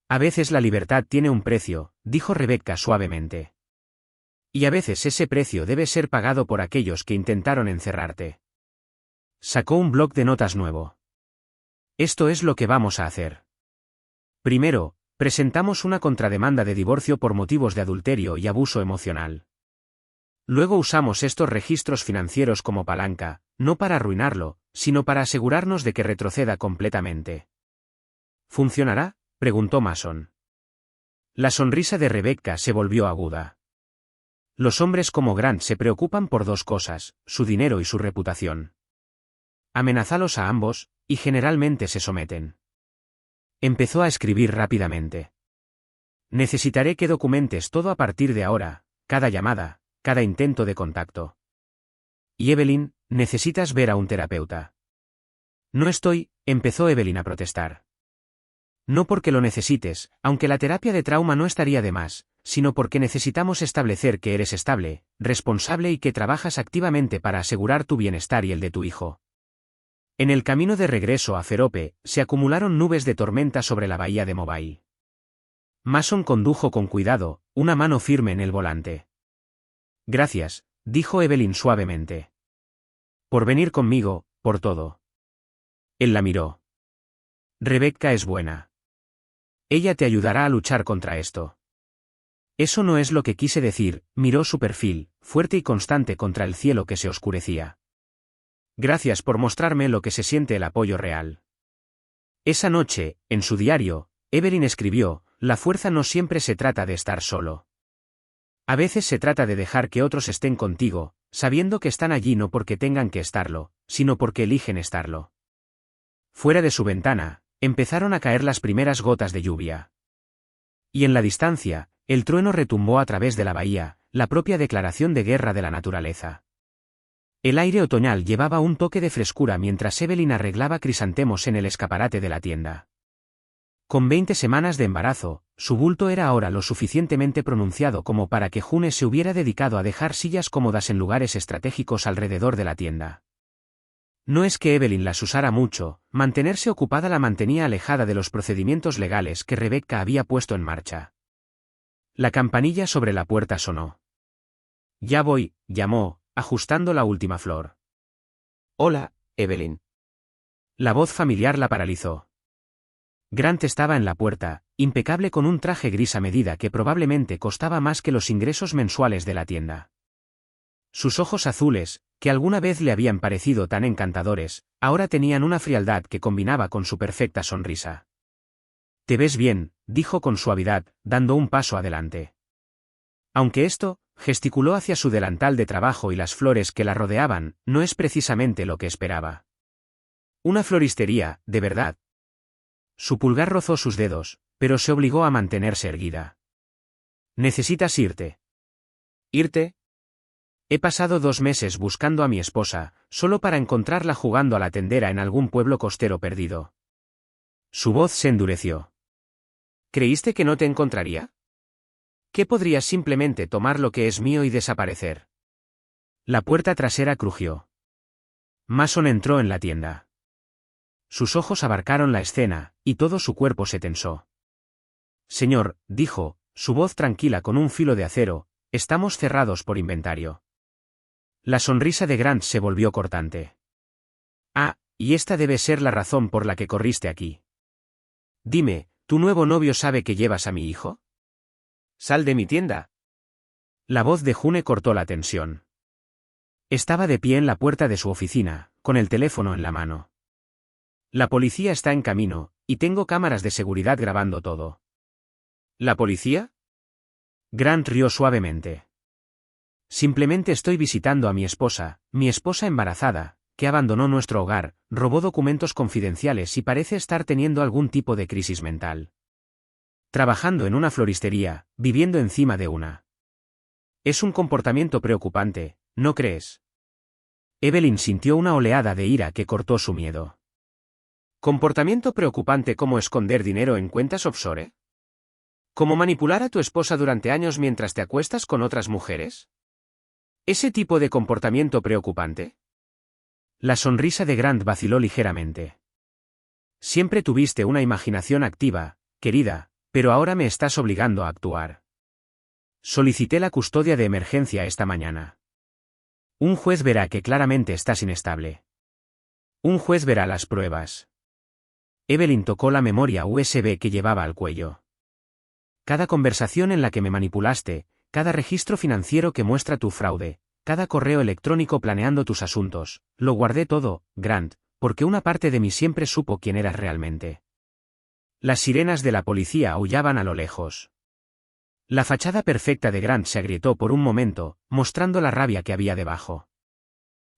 A veces la libertad tiene un precio, dijo Rebecca suavemente. Y a veces ese precio debe ser pagado por aquellos que intentaron encerrarte. Sacó un bloc de notas nuevo. Esto es lo que vamos a hacer. Primero, presentamos una contrademanda de divorcio por motivos de adulterio y abuso emocional. Luego usamos estos registros financieros como palanca, no para arruinarlo, sino para asegurarnos de que retroceda completamente. ¿Funcionará?, preguntó Mason. La sonrisa de Rebecca se volvió aguda. Los hombres como Grant se preocupan por dos cosas, su dinero y su reputación. Amenázalos a ambos, y generalmente se someten. Empezó a escribir rápidamente. Necesitaré que documentes todo a partir de ahora, cada llamada, cada intento de contacto. Y Evelyn, necesitas ver a un terapeuta. No estoy, empezó Evelyn a protestar. No porque lo necesites, aunque la terapia de trauma no estaría de más, sino porque necesitamos establecer que eres estable, responsable y que trabajas activamente para asegurar tu bienestar y el de tu hijo. En el camino de regreso a Ferope, se acumularon nubes de tormenta sobre la bahía de Mobile. Mason condujo con cuidado, una mano firme en el volante. Gracias, dijo Evelyn suavemente. Por venir conmigo, por todo. Él la miró. Rebecca es buena. Ella te ayudará a luchar contra esto. Eso no es lo que quise decir, miró su perfil, fuerte y constante contra el cielo que se oscurecía. Gracias por mostrarme lo que se siente el apoyo real. Esa noche, en su diario, Evelyn escribió, la fuerza no siempre se trata de estar solo. A veces se trata de dejar que otros estén contigo, sabiendo que están allí no porque tengan que estarlo, sino porque eligen estarlo. Fuera de su ventana, empezaron a caer las primeras gotas de lluvia. Y en la distancia, el trueno retumbó a través de la bahía, la propia declaración de guerra de la naturaleza. El aire otoñal llevaba un toque de frescura mientras Evelyn arreglaba crisantemos en el escaparate de la tienda. Con 20 semanas de embarazo, su bulto era ahora lo suficientemente pronunciado como para que June se hubiera dedicado a dejar sillas cómodas en lugares estratégicos alrededor de la tienda. No es que Evelyn las usara mucho, mantenerse ocupada la mantenía alejada de los procedimientos legales que Rebecca había puesto en marcha. La campanilla sobre la puerta sonó. Ya voy, llamó, ajustando la última flor. Hola, Evelyn. La voz familiar la paralizó. Grant estaba en la puerta, impecable con un traje gris a medida que probablemente costaba más que los ingresos mensuales de la tienda. Sus ojos azules, que alguna vez le habían parecido tan encantadores, ahora tenían una frialdad que combinaba con su perfecta sonrisa. Te ves bien, dijo con suavidad, dando un paso adelante. Aunque esto, gesticuló hacia su delantal de trabajo y las flores que la rodeaban, no es precisamente lo que esperaba. Una floristería, de verdad. Su pulgar rozó sus dedos, pero se obligó a mantenerse erguida. Necesitas irte. ¿Irte? He pasado 2 meses buscando a mi esposa, solo para encontrarla jugando a la tendera en algún pueblo costero perdido. Su voz se endureció. ¿Creíste que no te encontraría? ¿Qué podrías simplemente tomar lo que es mío y desaparecer? La puerta trasera crujió. Mason entró en la tienda. Sus ojos abarcaron la escena, y todo su cuerpo se tensó. Señor, dijo, su voz tranquila con un filo de acero, estamos cerrados por inventario. La sonrisa de Grant se volvió cortante. Ah, y esta debe ser la razón por la que corriste aquí. Dime, ¿tu nuevo novio sabe que llevas a mi hijo? Sal de mi tienda. La voz de June cortó la tensión. Estaba de pie en la puerta de su oficina, con el teléfono en la mano. La policía está en camino, y tengo cámaras de seguridad grabando todo. ¿La policía? Grant rió suavemente. Simplemente estoy visitando a mi esposa embarazada, que abandonó nuestro hogar, robó documentos confidenciales y parece estar teniendo algún tipo de crisis mental. Trabajando en una floristería, viviendo encima de una. Es un comportamiento preocupante, ¿no crees? Evelyn sintió una oleada de ira que cortó su miedo. ¿Comportamiento preocupante como esconder dinero en cuentas offshore? ¿Como manipular a tu esposa durante años mientras te acuestas con otras mujeres? ¿Ese tipo de comportamiento preocupante? La sonrisa de Grant vaciló ligeramente. Siempre tuviste una imaginación activa, querida, pero ahora me estás obligando a actuar. Solicité la custodia de emergencia esta mañana. Un juez verá que claramente estás inestable. Un juez verá las pruebas. Evelyn tocó la memoria USB que llevaba al cuello. Cada conversación en la que me manipulaste, cada registro financiero que muestra tu fraude, cada correo electrónico planeando tus asuntos, lo guardé todo, Grant, porque una parte de mí siempre supo quién eras realmente. Las sirenas de la policía aullaban a lo lejos. La fachada perfecta de Grant se agrietó por un momento, mostrando la rabia que había debajo.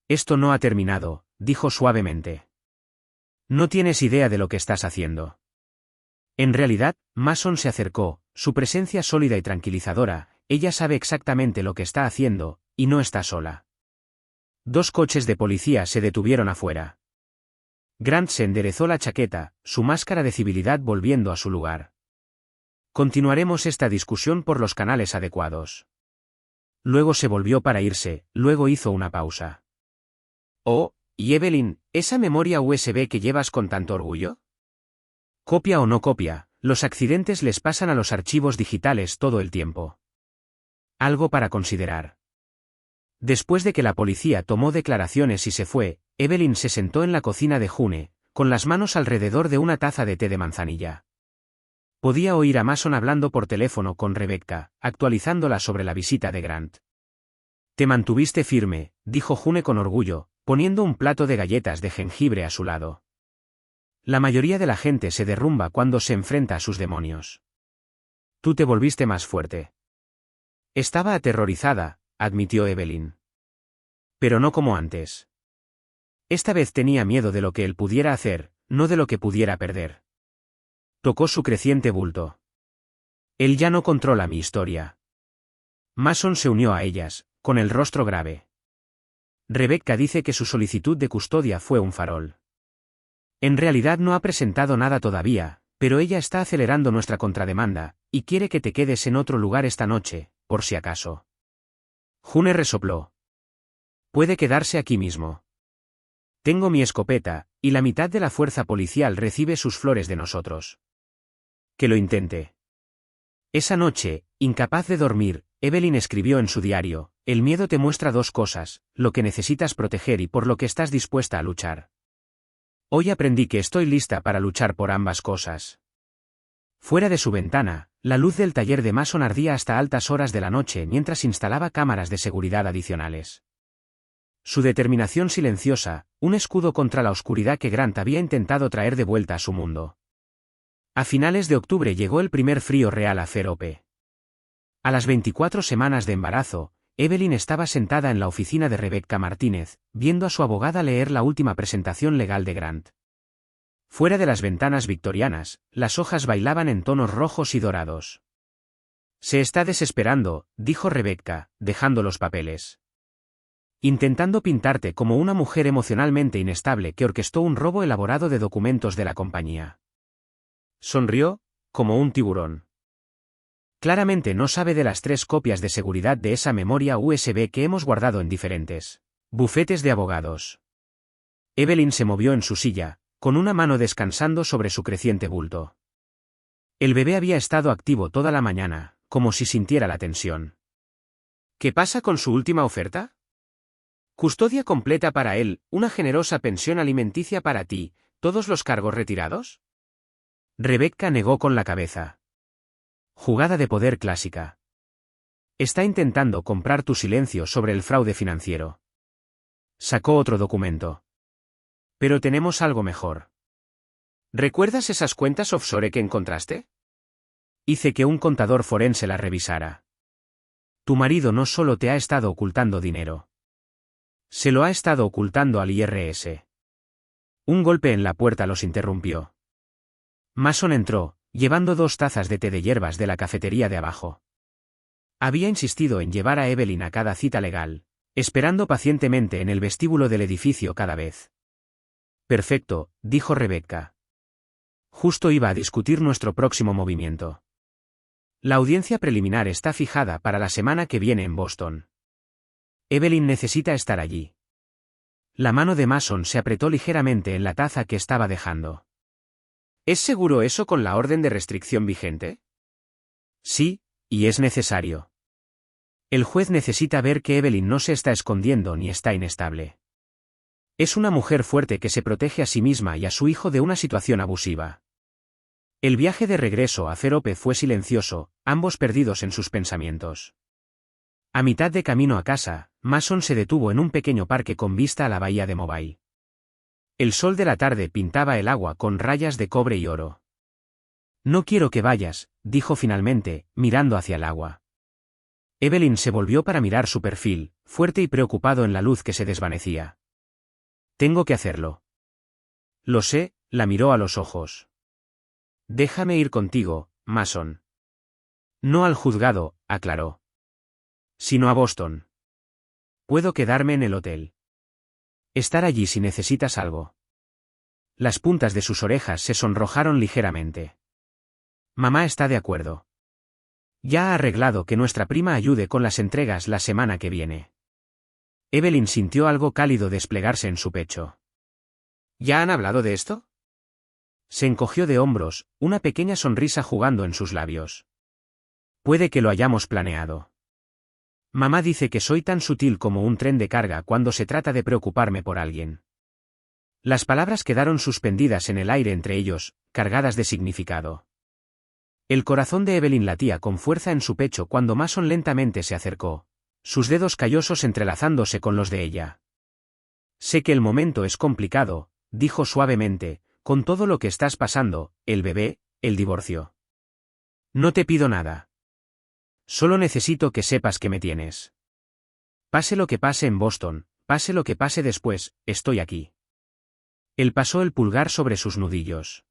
Esto no ha terminado, dijo suavemente. No tienes idea de lo que estás haciendo. En realidad, Mason se acercó, su presencia sólida y tranquilizadora, ella sabe exactamente lo que está haciendo, y no está sola. 2 coches de policía se detuvieron afuera. Grant se enderezó la chaqueta, su máscara de civilidad volviendo a su lugar. Continuaremos esta discusión por los canales adecuados. Luego se volvió para irse, luego hizo una pausa. Oh, y Evelyn, ¿esa memoria USB que llevas con tanto orgullo? Copia o no copia, los accidentes les pasan a los archivos digitales todo el tiempo. Algo para considerar. Después de que la policía tomó declaraciones y se fue, Evelyn se sentó en la cocina de June, con las manos alrededor de una taza de té de manzanilla. Podía oír a Mason hablando por teléfono con Rebecca, actualizándola sobre la visita de Grant. Te mantuviste firme, dijo June con orgullo, poniendo un plato de galletas de jengibre a su lado. La mayoría de la gente se derrumba cuando se enfrenta a sus demonios. Tú te volviste más fuerte. Estaba aterrorizada, admitió Evelyn. Pero no como antes. Esta vez tenía miedo de lo que él pudiera hacer, no de lo que pudiera perder. Tocó su creciente bulto. Él ya no controla mi historia. Mason se unió a ellas, con el rostro grave. Rebecca dice que su solicitud de custodia fue un farol. En realidad no ha presentado nada todavía, pero ella está acelerando nuestra contrademanda, y quiere que te quedes en otro lugar esta noche, por si acaso. June resopló. Puede quedarse aquí mismo. Tengo mi escopeta, y la mitad de la fuerza policial recibe sus flores de nosotros. Que lo intente. Esa noche, incapaz de dormir, Evelyn escribió en su diario, el miedo te muestra 2 cosas, lo que necesitas proteger y por lo que estás dispuesta a luchar. Hoy aprendí que estoy lista para luchar por ambas cosas. Fuera de su ventana, la luz del taller de Mason ardía hasta altas horas de la noche mientras instalaba cámaras de seguridad adicionales. Su determinación silenciosa, un escudo contra la oscuridad que Grant había intentado traer de vuelta a su mundo. A finales de octubre llegó el primer frío real a Ferope. A las 24 semanas de embarazo, Evelyn estaba sentada en la oficina de Rebecca Martínez, viendo a su abogada leer la última presentación legal de Grant. Fuera de las ventanas victorianas, las hojas bailaban en tonos rojos y dorados. Se está desesperando, dijo Rebecca, dejando los papeles. Intentando pintarte como una mujer emocionalmente inestable que orquestó un robo elaborado de documentos de la compañía. Sonrió, como un tiburón. Claramente no sabe de las 3 copias de seguridad de esa memoria USB que hemos guardado en diferentes bufetes de abogados. Evelyn se movió en su silla, con una mano descansando sobre su creciente bulto. El bebé había estado activo toda la mañana, como si sintiera la tensión. ¿Qué pasa con su última oferta? Custodia completa para él, una generosa pensión alimenticia para ti, ¿todos los cargos retirados? Rebecca negó con la cabeza. Jugada de poder clásica. Está intentando comprar tu silencio sobre el fraude financiero. Sacó otro documento. Pero tenemos algo mejor. ¿Recuerdas esas cuentas offshore que encontraste? Hice que un contador forense las revisara. Tu marido no solo te ha estado ocultando dinero. Se lo ha estado ocultando al IRS. Un golpe en la puerta los interrumpió. Mason entró, llevando 2 tazas de té de hierbas de la cafetería de abajo. Había insistido en llevar a Evelyn a cada cita legal, esperando pacientemente en el vestíbulo del edificio cada vez. Perfecto, dijo Rebecca. Justo iba a discutir nuestro próximo movimiento. La audiencia preliminar está fijada para la semana que viene en Boston. Evelyn necesita estar allí. La mano de Mason se apretó ligeramente en la taza que estaba dejando. ¿Es seguro eso con la orden de restricción vigente? Sí, y es necesario. El juez necesita ver que Evelyn no se está escondiendo ni está inestable. Es una mujer fuerte que se protege a sí misma y a su hijo de una situación abusiva. El viaje de regreso a Ferope fue silencioso, ambos perdidos en sus pensamientos. A mitad de camino a casa, Mason se detuvo en un pequeño parque con vista a la bahía de Mobile. El sol de la tarde pintaba el agua con rayas de cobre y oro. No quiero que vayas, dijo finalmente, mirando hacia el agua. Evelyn se volvió para mirar su perfil, fuerte y preocupado en la luz que se desvanecía. Tengo que hacerlo. Lo sé, la miró a los ojos. Déjame ir contigo, Mason. No al juzgado, aclaró. Sino a Boston. Puedo quedarme en el hotel. Estar allí si necesitas algo. Las puntas de sus orejas se sonrojaron ligeramente. Mamá está de acuerdo. Ya ha arreglado que nuestra prima ayude con las entregas la semana que viene. Evelyn sintió algo cálido desplegarse en su pecho. ¿Ya han hablado de esto? Se encogió de hombros, una pequeña sonrisa jugando en sus labios. Puede que lo hayamos planeado. Mamá dice que soy tan sutil como un tren de carga cuando se trata de preocuparme por alguien. Las palabras quedaron suspendidas en el aire entre ellos, cargadas de significado. El corazón de Evelyn latía con fuerza en su pecho cuando Mason lentamente se acercó, sus dedos callosos entrelazándose con los de ella. Sé que el momento es complicado, dijo suavemente, con todo lo que estás pasando, el bebé, el divorcio. No te pido nada. Solo necesito que sepas que me tienes. Pase lo que pase en Boston, pase lo que pase después, estoy aquí. Él pasó el pulgar sobre sus nudillos.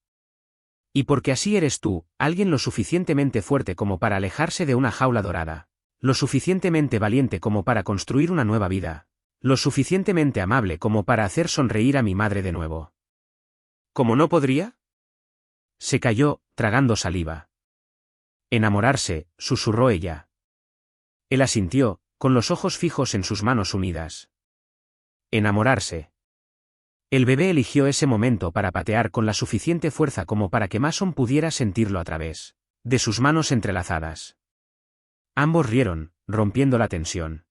Y porque así eres tú, alguien lo suficientemente fuerte como para alejarse de una jaula dorada, lo suficientemente valiente como para construir una nueva vida, lo suficientemente amable como para hacer sonreír a mi madre de nuevo. ¿Cómo no podría? Se calló, tragando saliva. Enamorarse, susurró ella. Él asintió, con los ojos fijos en sus manos unidas. Enamorarse. El bebé eligió ese momento para patear con la suficiente fuerza como para que Mason pudiera sentirlo a través de sus manos entrelazadas. Ambos rieron, rompiendo la tensión.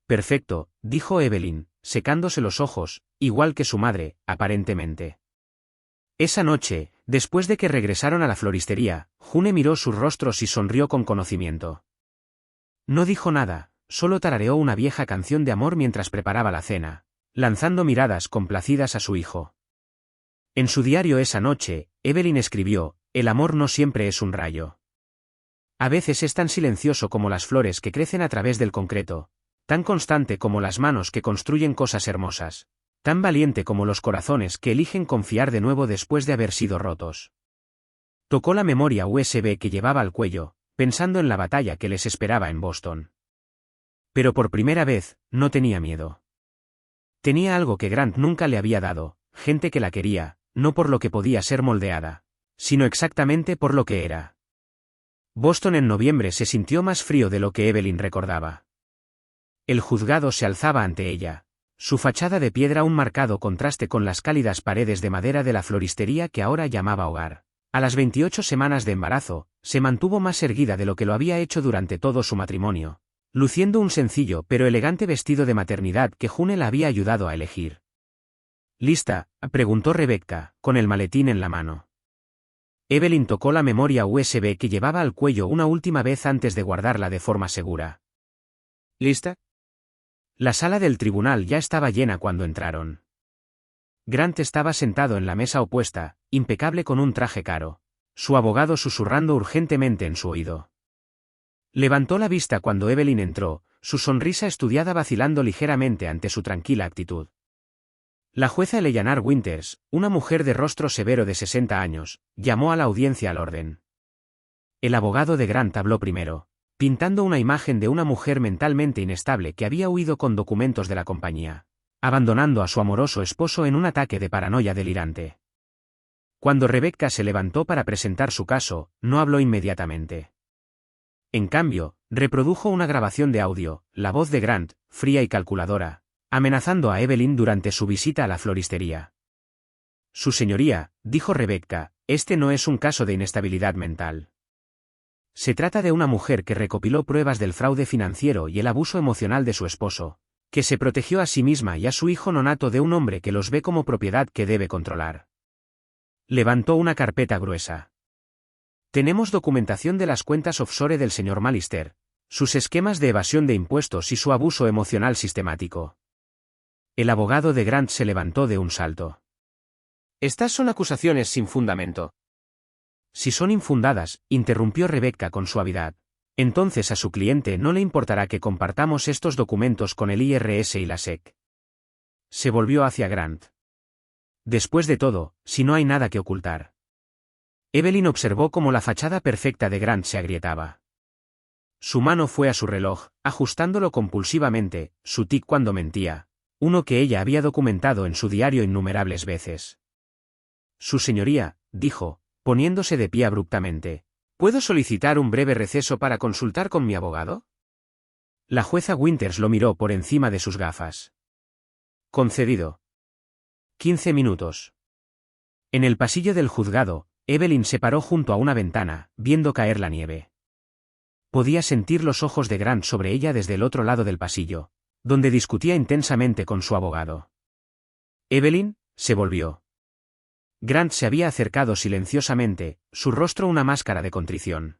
Perfecto, dijo Evelyn, secándose los ojos, igual que su madre, aparentemente. Esa noche, después de que regresaron a la floristería, June miró sus rostros y sonrió con conocimiento. No dijo nada, solo tarareó una vieja canción de amor mientras preparaba la cena, lanzando miradas complacidas a su hijo. En su diario esa noche, Evelyn escribió, el amor no siempre es un rayo. A veces es tan silencioso como las flores que crecen a través del concreto, tan constante como las manos que construyen cosas hermosas, tan valiente como los corazones que eligen confiar de nuevo después de haber sido rotos. Tocó la memoria USB que llevaba al cuello, pensando en la batalla que les esperaba en Boston. Pero por primera vez, no tenía miedo. Tenía algo que Grant nunca le había dado, gente que la quería, no por lo que podía ser moldeada, sino exactamente por lo que era. Boston en noviembre se sintió más frío de lo que Evelyn recordaba. El juzgado se alzaba ante ella, su fachada de piedra un marcado contraste con las cálidas paredes de madera de la floristería que ahora llamaba hogar. A las 28 semanas de embarazo, se mantuvo más erguida de lo que lo había hecho durante todo su matrimonio, luciendo un sencillo pero elegante vestido de maternidad que June la había ayudado a elegir. ¿Lista?, preguntó Rebecca, con el maletín en la mano. Evelyn tocó la memoria USB que llevaba al cuello una última vez antes de guardarla de forma segura. ¿Lista? La sala del tribunal ya estaba llena cuando entraron. Grant estaba sentado en la mesa opuesta, impecable con un traje caro, su abogado susurrando urgentemente en su oído. Levantó la vista cuando Evelyn entró, su sonrisa estudiada vacilando ligeramente ante su tranquila actitud. La jueza Eleanor Winters, una mujer de rostro severo de 60 años, llamó a la audiencia al orden. El abogado de Grant habló primero, pintando una imagen de una mujer mentalmente inestable que había huido con documentos de la compañía, abandonando a su amoroso esposo en un ataque de paranoia delirante. Cuando Rebecca se levantó para presentar su caso, no habló inmediatamente. En cambio, reprodujo una grabación de audio, la voz de Grant, fría y calculadora, amenazando a Evelyn durante su visita a la floristería. Su señoría, dijo Rebecca, este no es un caso de inestabilidad mental. Se trata de una mujer que recopiló pruebas del fraude financiero y el abuso emocional de su esposo, que se protegió a sí misma y a su hijo nonato de un hombre que los ve como propiedad que debe controlar. Levantó una carpeta gruesa. Tenemos documentación de las cuentas offshore del señor Malister, sus esquemas de evasión de impuestos y su abuso emocional sistemático. El abogado de Grant se levantó de un salto. Estas son acusaciones sin fundamento. Si son infundadas, interrumpió Rebecca con suavidad, entonces a su cliente no le importará que compartamos estos documentos con el IRS y la SEC. Se volvió hacia Grant. Después de todo, si no hay nada que ocultar. Evelyn observó cómo la fachada perfecta de Grant se agrietaba. Su mano fue a su reloj, ajustándolo compulsivamente, su tic cuando mentía, uno que ella había documentado en su diario innumerables veces. Su señoría, dijo, poniéndose de pie abruptamente, ¿puedo solicitar un breve receso para consultar con mi abogado? La jueza Winters lo miró por encima de sus gafas. Concedido. 15 minutos. En el pasillo del juzgado, Evelyn se paró junto a una ventana, viendo caer la nieve. Podía sentir los ojos de Grant sobre ella desde el otro lado del pasillo, donde discutía intensamente con su abogado. Evelyn, se volvió. Grant se había acercado silenciosamente, su rostro una máscara de contrición.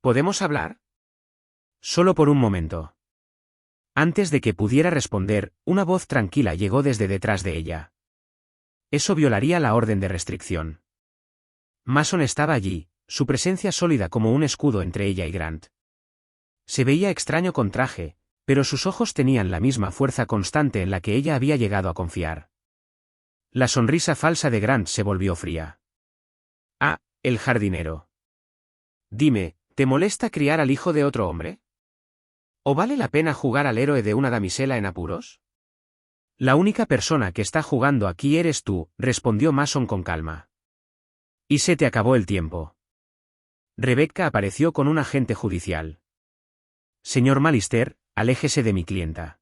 ¿Podemos hablar? Solo por un momento. Antes de que pudiera responder, una voz tranquila llegó desde detrás de ella. Eso violaría la orden de restricción. Mason estaba allí, su presencia sólida como un escudo entre ella y Grant. Se veía extraño con traje, pero sus ojos tenían la misma fuerza constante en la que ella había llegado a confiar. La sonrisa falsa de Grant se volvió fría. Ah, el jardinero. Dime, ¿te molesta criar al hijo de otro hombre? ¿O vale la pena jugar al héroe de una damisela en apuros? La única persona que está jugando aquí eres tú, respondió Mason con calma. Y se te acabó el tiempo. Rebecca apareció con un agente judicial. Señor Malister, aléjese de mi clienta.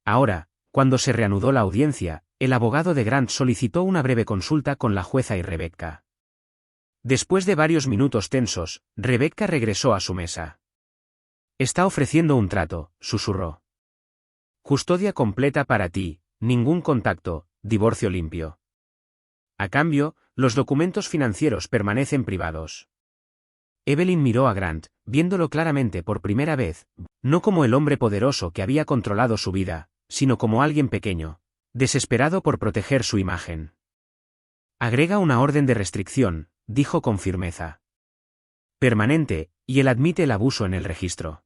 Ahora, cuando se reanudó la audiencia, el abogado de Grant solicitó una breve consulta con la jueza y Rebecca. Después de varios minutos tensos, Rebecca regresó a su mesa. Está ofreciendo un trato, susurró. Custodia completa para ti, ningún contacto, divorcio limpio. A cambio, los documentos financieros permanecen privados. Evelyn miró a Grant, viéndolo claramente por primera vez, no como el hombre poderoso que había controlado su vida, sino como alguien pequeño, desesperado por proteger su imagen. Agrega una orden de restricción, dijo con firmeza. Permanente, y él admite el abuso en el registro.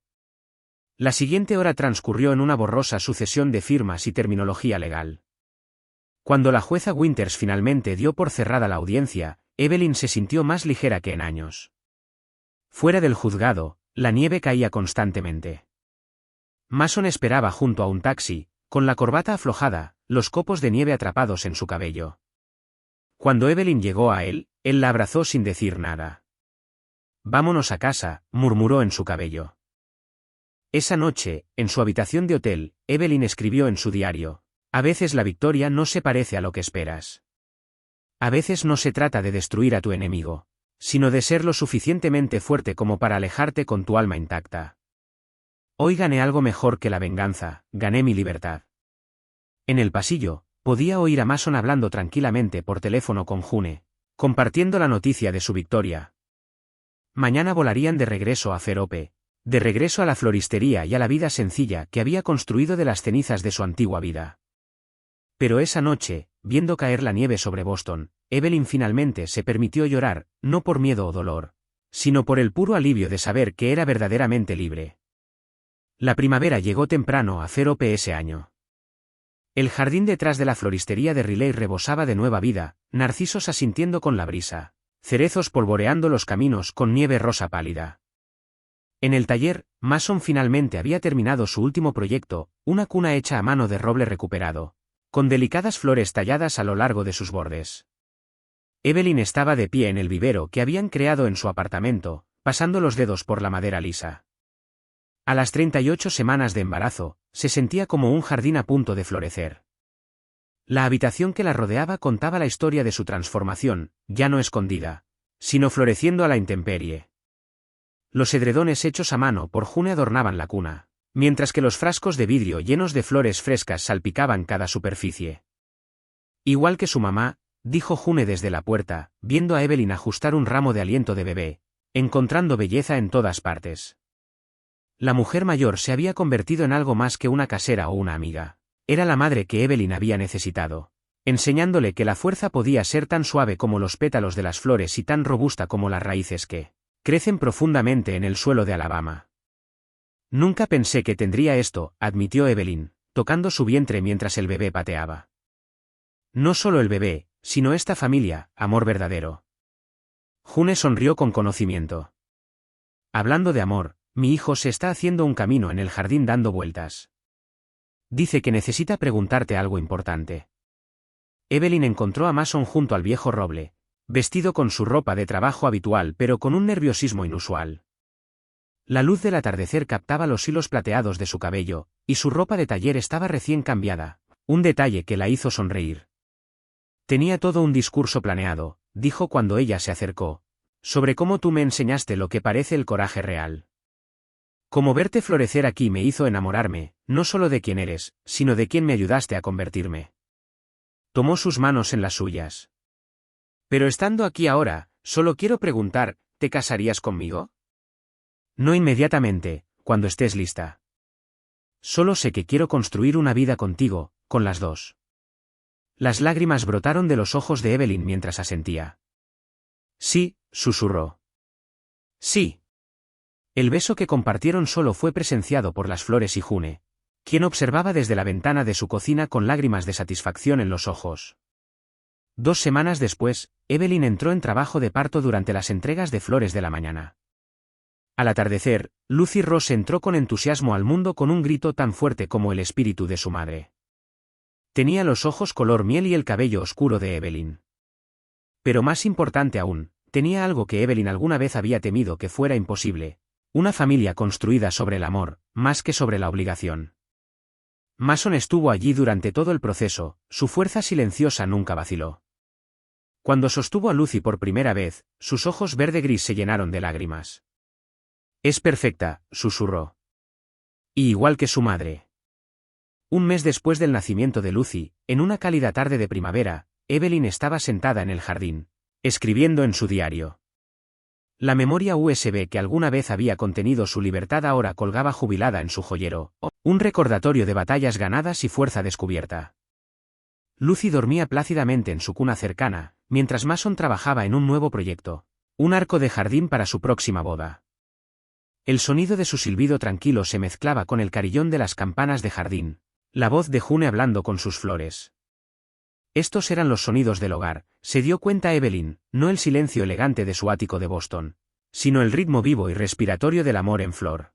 La siguiente hora transcurrió en una borrosa sucesión de firmas y terminología legal. Cuando la jueza Winters finalmente dio por cerrada la audiencia, Evelyn se sintió más ligera que en años. Fuera del juzgado, la nieve caía constantemente. Mason esperaba junto a un taxi, con la corbata aflojada, los copos de nieve atrapados en su cabello. Cuando Evelyn llegó a él, él la abrazó sin decir nada. Vámonos a casa, murmuró en su cabello. Esa noche, en su habitación de hotel, Evelyn escribió en su diario: a veces la victoria no se parece a lo que esperas. A veces no se trata de destruir a tu enemigo, sino de ser lo suficientemente fuerte como para alejarte con tu alma intacta. Hoy gané algo mejor que la venganza, gané mi libertad. En el pasillo, podía oír a Mason hablando tranquilamente por teléfono con June, compartiendo la noticia de su victoria. Mañana volarían de regreso a Ferope, de regreso a la floristería y a la vida sencilla que había construido de las cenizas de su antigua vida. Pero esa noche, viendo caer la nieve sobre Boston, Evelyn finalmente se permitió llorar, no por miedo o dolor, sino por el puro alivio de saber que era verdaderamente libre. La primavera llegó temprano a 0 ese año. El jardín detrás de la floristería de Riley rebosaba de nueva vida, narcisos asintiendo con la brisa, cerezos polvoreando los caminos con nieve rosa pálida. En el taller, Mason finalmente había terminado su último proyecto, una cuna hecha a mano de roble recuperado, con delicadas flores talladas a lo largo de sus bordes. Evelyn estaba de pie en el vivero que habían creado en su apartamento, pasando los dedos por la madera lisa. A las 38 semanas de embarazo, se sentía como un jardín a punto de florecer. La habitación que la rodeaba contaba la historia de su transformación, ya no escondida, sino floreciendo a la intemperie. Los edredones hechos a mano por June adornaban la cuna, mientras que los frascos de vidrio llenos de flores frescas salpicaban cada superficie. Igual que su mamá, dijo June desde la puerta, viendo a Evelyn ajustar un ramo de aliento de bebé, encontrando belleza en todas partes. La mujer mayor se había convertido en algo más que una casera o una amiga. Era la madre que Evelyn había necesitado, enseñándole que la fuerza podía ser tan suave como los pétalos de las flores y tan robusta como las raíces que crecen profundamente en el suelo de Alabama. Nunca pensé que tendría esto, admitió Evelyn, tocando su vientre mientras el bebé pateaba. No solo el bebé, sino esta familia, amor verdadero. June sonrió con conocimiento. Hablando de amor, mi hijo se está haciendo un camino en el jardín dando vueltas. Dice que necesita preguntarte algo importante. Evelyn encontró a Mason junto al viejo roble, vestido con su ropa de trabajo habitual pero con un nerviosismo inusual. La luz del atardecer captaba los hilos plateados de su cabello, y su ropa de taller estaba recién cambiada, un detalle que la hizo sonreír. Tenía todo un discurso planeado, dijo cuando ella se acercó, sobre cómo tú me enseñaste lo que parece el coraje real. Como verte florecer aquí me hizo enamorarme, no solo de quién eres, sino de quién me ayudaste a convertirme. Tomó sus manos en las suyas. Pero estando aquí ahora, solo quiero preguntar, ¿te casarías conmigo? No inmediatamente, cuando estés lista. Solo sé que quiero construir una vida contigo, con las dos. Las lágrimas brotaron de los ojos de Evelyn mientras asentía. Sí, susurró. Sí. El beso que compartieron solo fue presenciado por las flores y June, quien observaba desde la ventana de su cocina con lágrimas de satisfacción en los ojos. 2 semanas después, Evelyn entró en trabajo de parto durante las entregas de flores de la mañana. Al atardecer, Lucy Ross entró con entusiasmo al mundo con un grito tan fuerte como el espíritu de su madre. Tenía los ojos color miel y el cabello oscuro de Evelyn. Pero más importante aún, tenía algo que Evelyn alguna vez había temido que fuera imposible. Una familia construida sobre el amor, más que sobre la obligación. Mason estuvo allí durante todo el proceso, su fuerza silenciosa nunca vaciló. Cuando sostuvo a Lucy por primera vez, sus ojos verde-gris se llenaron de lágrimas. Es perfecta, susurró. Y igual que su madre. Un mes después del nacimiento de Lucy, en una cálida tarde de primavera, Evelyn estaba sentada en el jardín, escribiendo en su diario. La memoria USB que alguna vez había contenido su libertad ahora colgaba jubilada en su joyero, un recordatorio de batallas ganadas y fuerza descubierta. Lucy dormía plácidamente en su cuna cercana, mientras Mason trabajaba en un nuevo proyecto, un arco de jardín para su próxima boda. El sonido de su silbido tranquilo se mezclaba con el carillón de las campanas de jardín, la voz de June hablando con sus flores. Estos eran los sonidos del hogar, se dio cuenta Evelyn, no el silencio elegante de su ático de Boston, sino el ritmo vivo y respiratorio del amor en flor.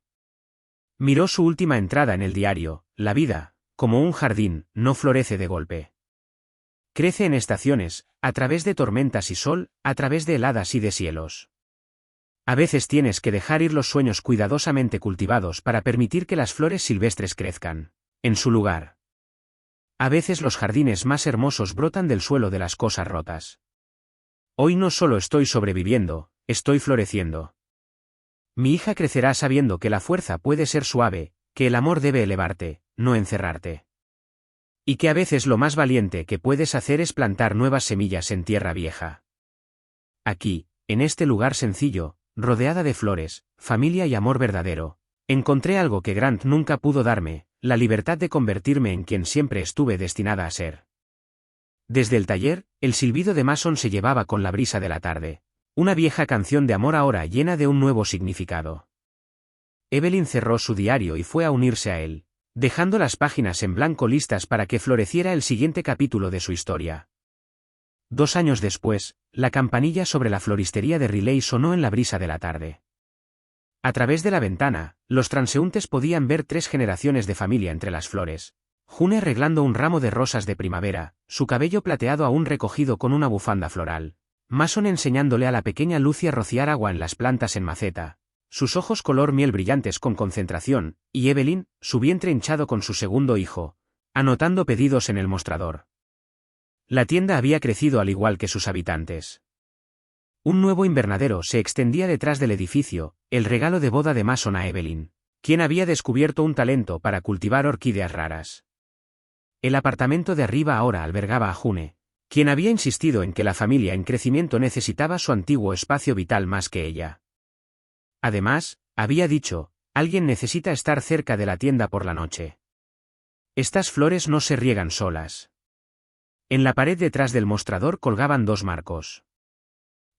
Miró su última entrada en el diario, la vida, como un jardín, no florece de golpe. Crece en estaciones, a través de tormentas y sol, a través de heladas y deshielos. A veces tienes que dejar ir los sueños cuidadosamente cultivados para permitir que las flores silvestres crezcan, en su lugar. A veces los jardines más hermosos brotan del suelo de las cosas rotas. Hoy no solo estoy sobreviviendo, estoy floreciendo. Mi hija crecerá sabiendo que la fuerza puede ser suave, que el amor debe elevarte, no encerrarte. Y que a veces lo más valiente que puedes hacer es plantar nuevas semillas en tierra vieja. Aquí, en este lugar sencillo, rodeada de flores, familia y amor verdadero, encontré algo que Grant nunca pudo darme, la libertad de convertirme en quien siempre estuve destinada a ser. Desde el taller, el silbido de Mason se llevaba con la brisa de la tarde. Una vieja canción de amor ahora llena de un nuevo significado. Evelyn cerró su diario y fue a unirse a él, dejando las páginas en blanco listas para que floreciera el siguiente capítulo de su historia. 2 años después, la campanilla sobre la floristería de Riley sonó en la brisa de la tarde. A través de la ventana, los transeúntes podían ver 3 generaciones de familia entre las flores. June arreglando un ramo de rosas de primavera, su cabello plateado aún recogido con una bufanda floral. Mason enseñándole a la pequeña Lucy a rociar agua en las plantas en maceta, sus ojos color miel brillantes con concentración, y Evelyn, su vientre hinchado con su segundo hijo, anotando pedidos en el mostrador. La tienda había crecido al igual que sus habitantes. Un nuevo invernadero se extendía detrás del edificio, el regalo de boda de Mason a Evelyn, quien había descubierto un talento para cultivar orquídeas raras. El apartamento de arriba ahora albergaba a June, quien había insistido en que la familia en crecimiento necesitaba su antiguo espacio vital más que ella. Además, había dicho, alguien necesita estar cerca de la tienda por la noche. Estas flores no se riegan solas. En la pared detrás del mostrador colgaban 2 marcos.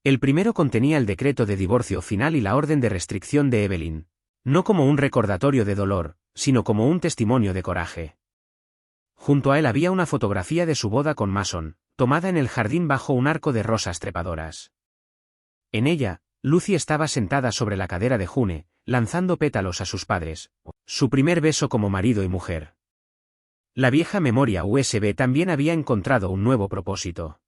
El primero contenía el decreto de divorcio final y la orden de restricción de Evelyn, no como un recordatorio de dolor, sino como un testimonio de coraje. Junto a él había una fotografía de su boda con Mason, tomada en el jardín bajo un arco de rosas trepadoras. En ella, Lucy estaba sentada sobre la cadera de June, lanzando pétalos a sus padres, su primer beso como marido y mujer. La vieja memoria USB también había encontrado un nuevo propósito.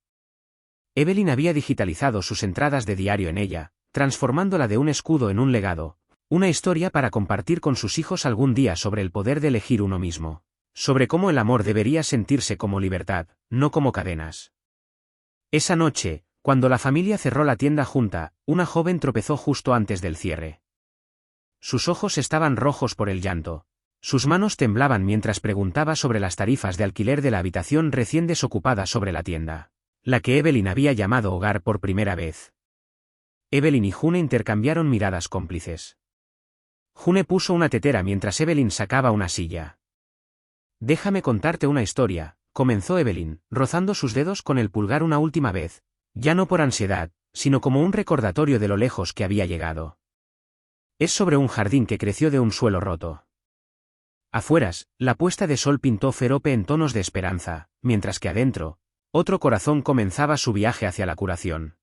Evelyn había digitalizado sus entradas de diario en ella, transformándola de un escudo en un legado, una historia para compartir con sus hijos algún día sobre el poder de elegir uno mismo, sobre cómo el amor debería sentirse como libertad, no como cadenas. Esa noche, cuando la familia cerró la tienda junta, una joven tropezó justo antes del cierre. Sus ojos estaban rojos por el llanto. Sus manos temblaban mientras preguntaba sobre las tarifas de alquiler de la habitación recién desocupada sobre la tienda, la que Evelyn había llamado hogar por primera vez. Evelyn y June intercambiaron miradas cómplices. June puso una tetera mientras Evelyn sacaba una silla. Déjame contarte una historia, comenzó Evelyn, rozando sus dedos con el pulgar una última vez, ya no por ansiedad, sino como un recordatorio de lo lejos que había llegado. Es sobre un jardín que creció de un suelo roto. Afueras, la puesta de sol pintó Ferope en tonos de esperanza, mientras que adentro, otro corazón comenzaba su viaje hacia la curación.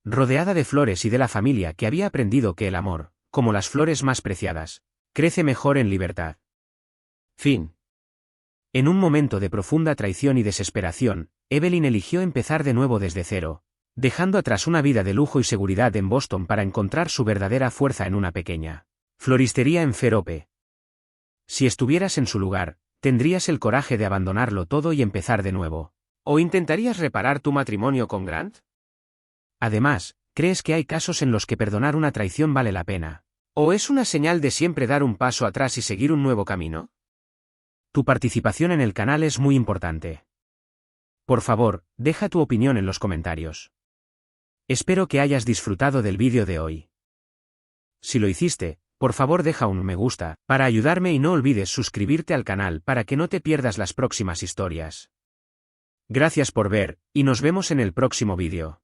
Rodeada de flores y de la familia que había aprendido que el amor, como las flores más preciadas, crece mejor en libertad. Fin. En un momento de profunda traición y desesperación, Evelyn eligió empezar de nuevo desde cero, dejando atrás una vida de lujo y seguridad en Boston para encontrar su verdadera fuerza en una pequeña floristería en Ferope. Si estuvieras en su lugar, ¿tendrías el coraje de abandonarlo todo y empezar de nuevo? ¿O intentarías reparar tu matrimonio con Grant? Además, ¿crees que hay casos en los que perdonar una traición vale la pena? ¿O es una señal de siempre dar un paso atrás y seguir un nuevo camino? Tu participación en el canal es muy importante. Por favor, deja tu opinión en los comentarios. Espero que hayas disfrutado del vídeo de hoy. Si lo hiciste, por favor deja un me gusta, para ayudarme y no olvides suscribirte al canal para que no te pierdas las próximas historias. Gracias por ver, y nos vemos en el próximo vídeo.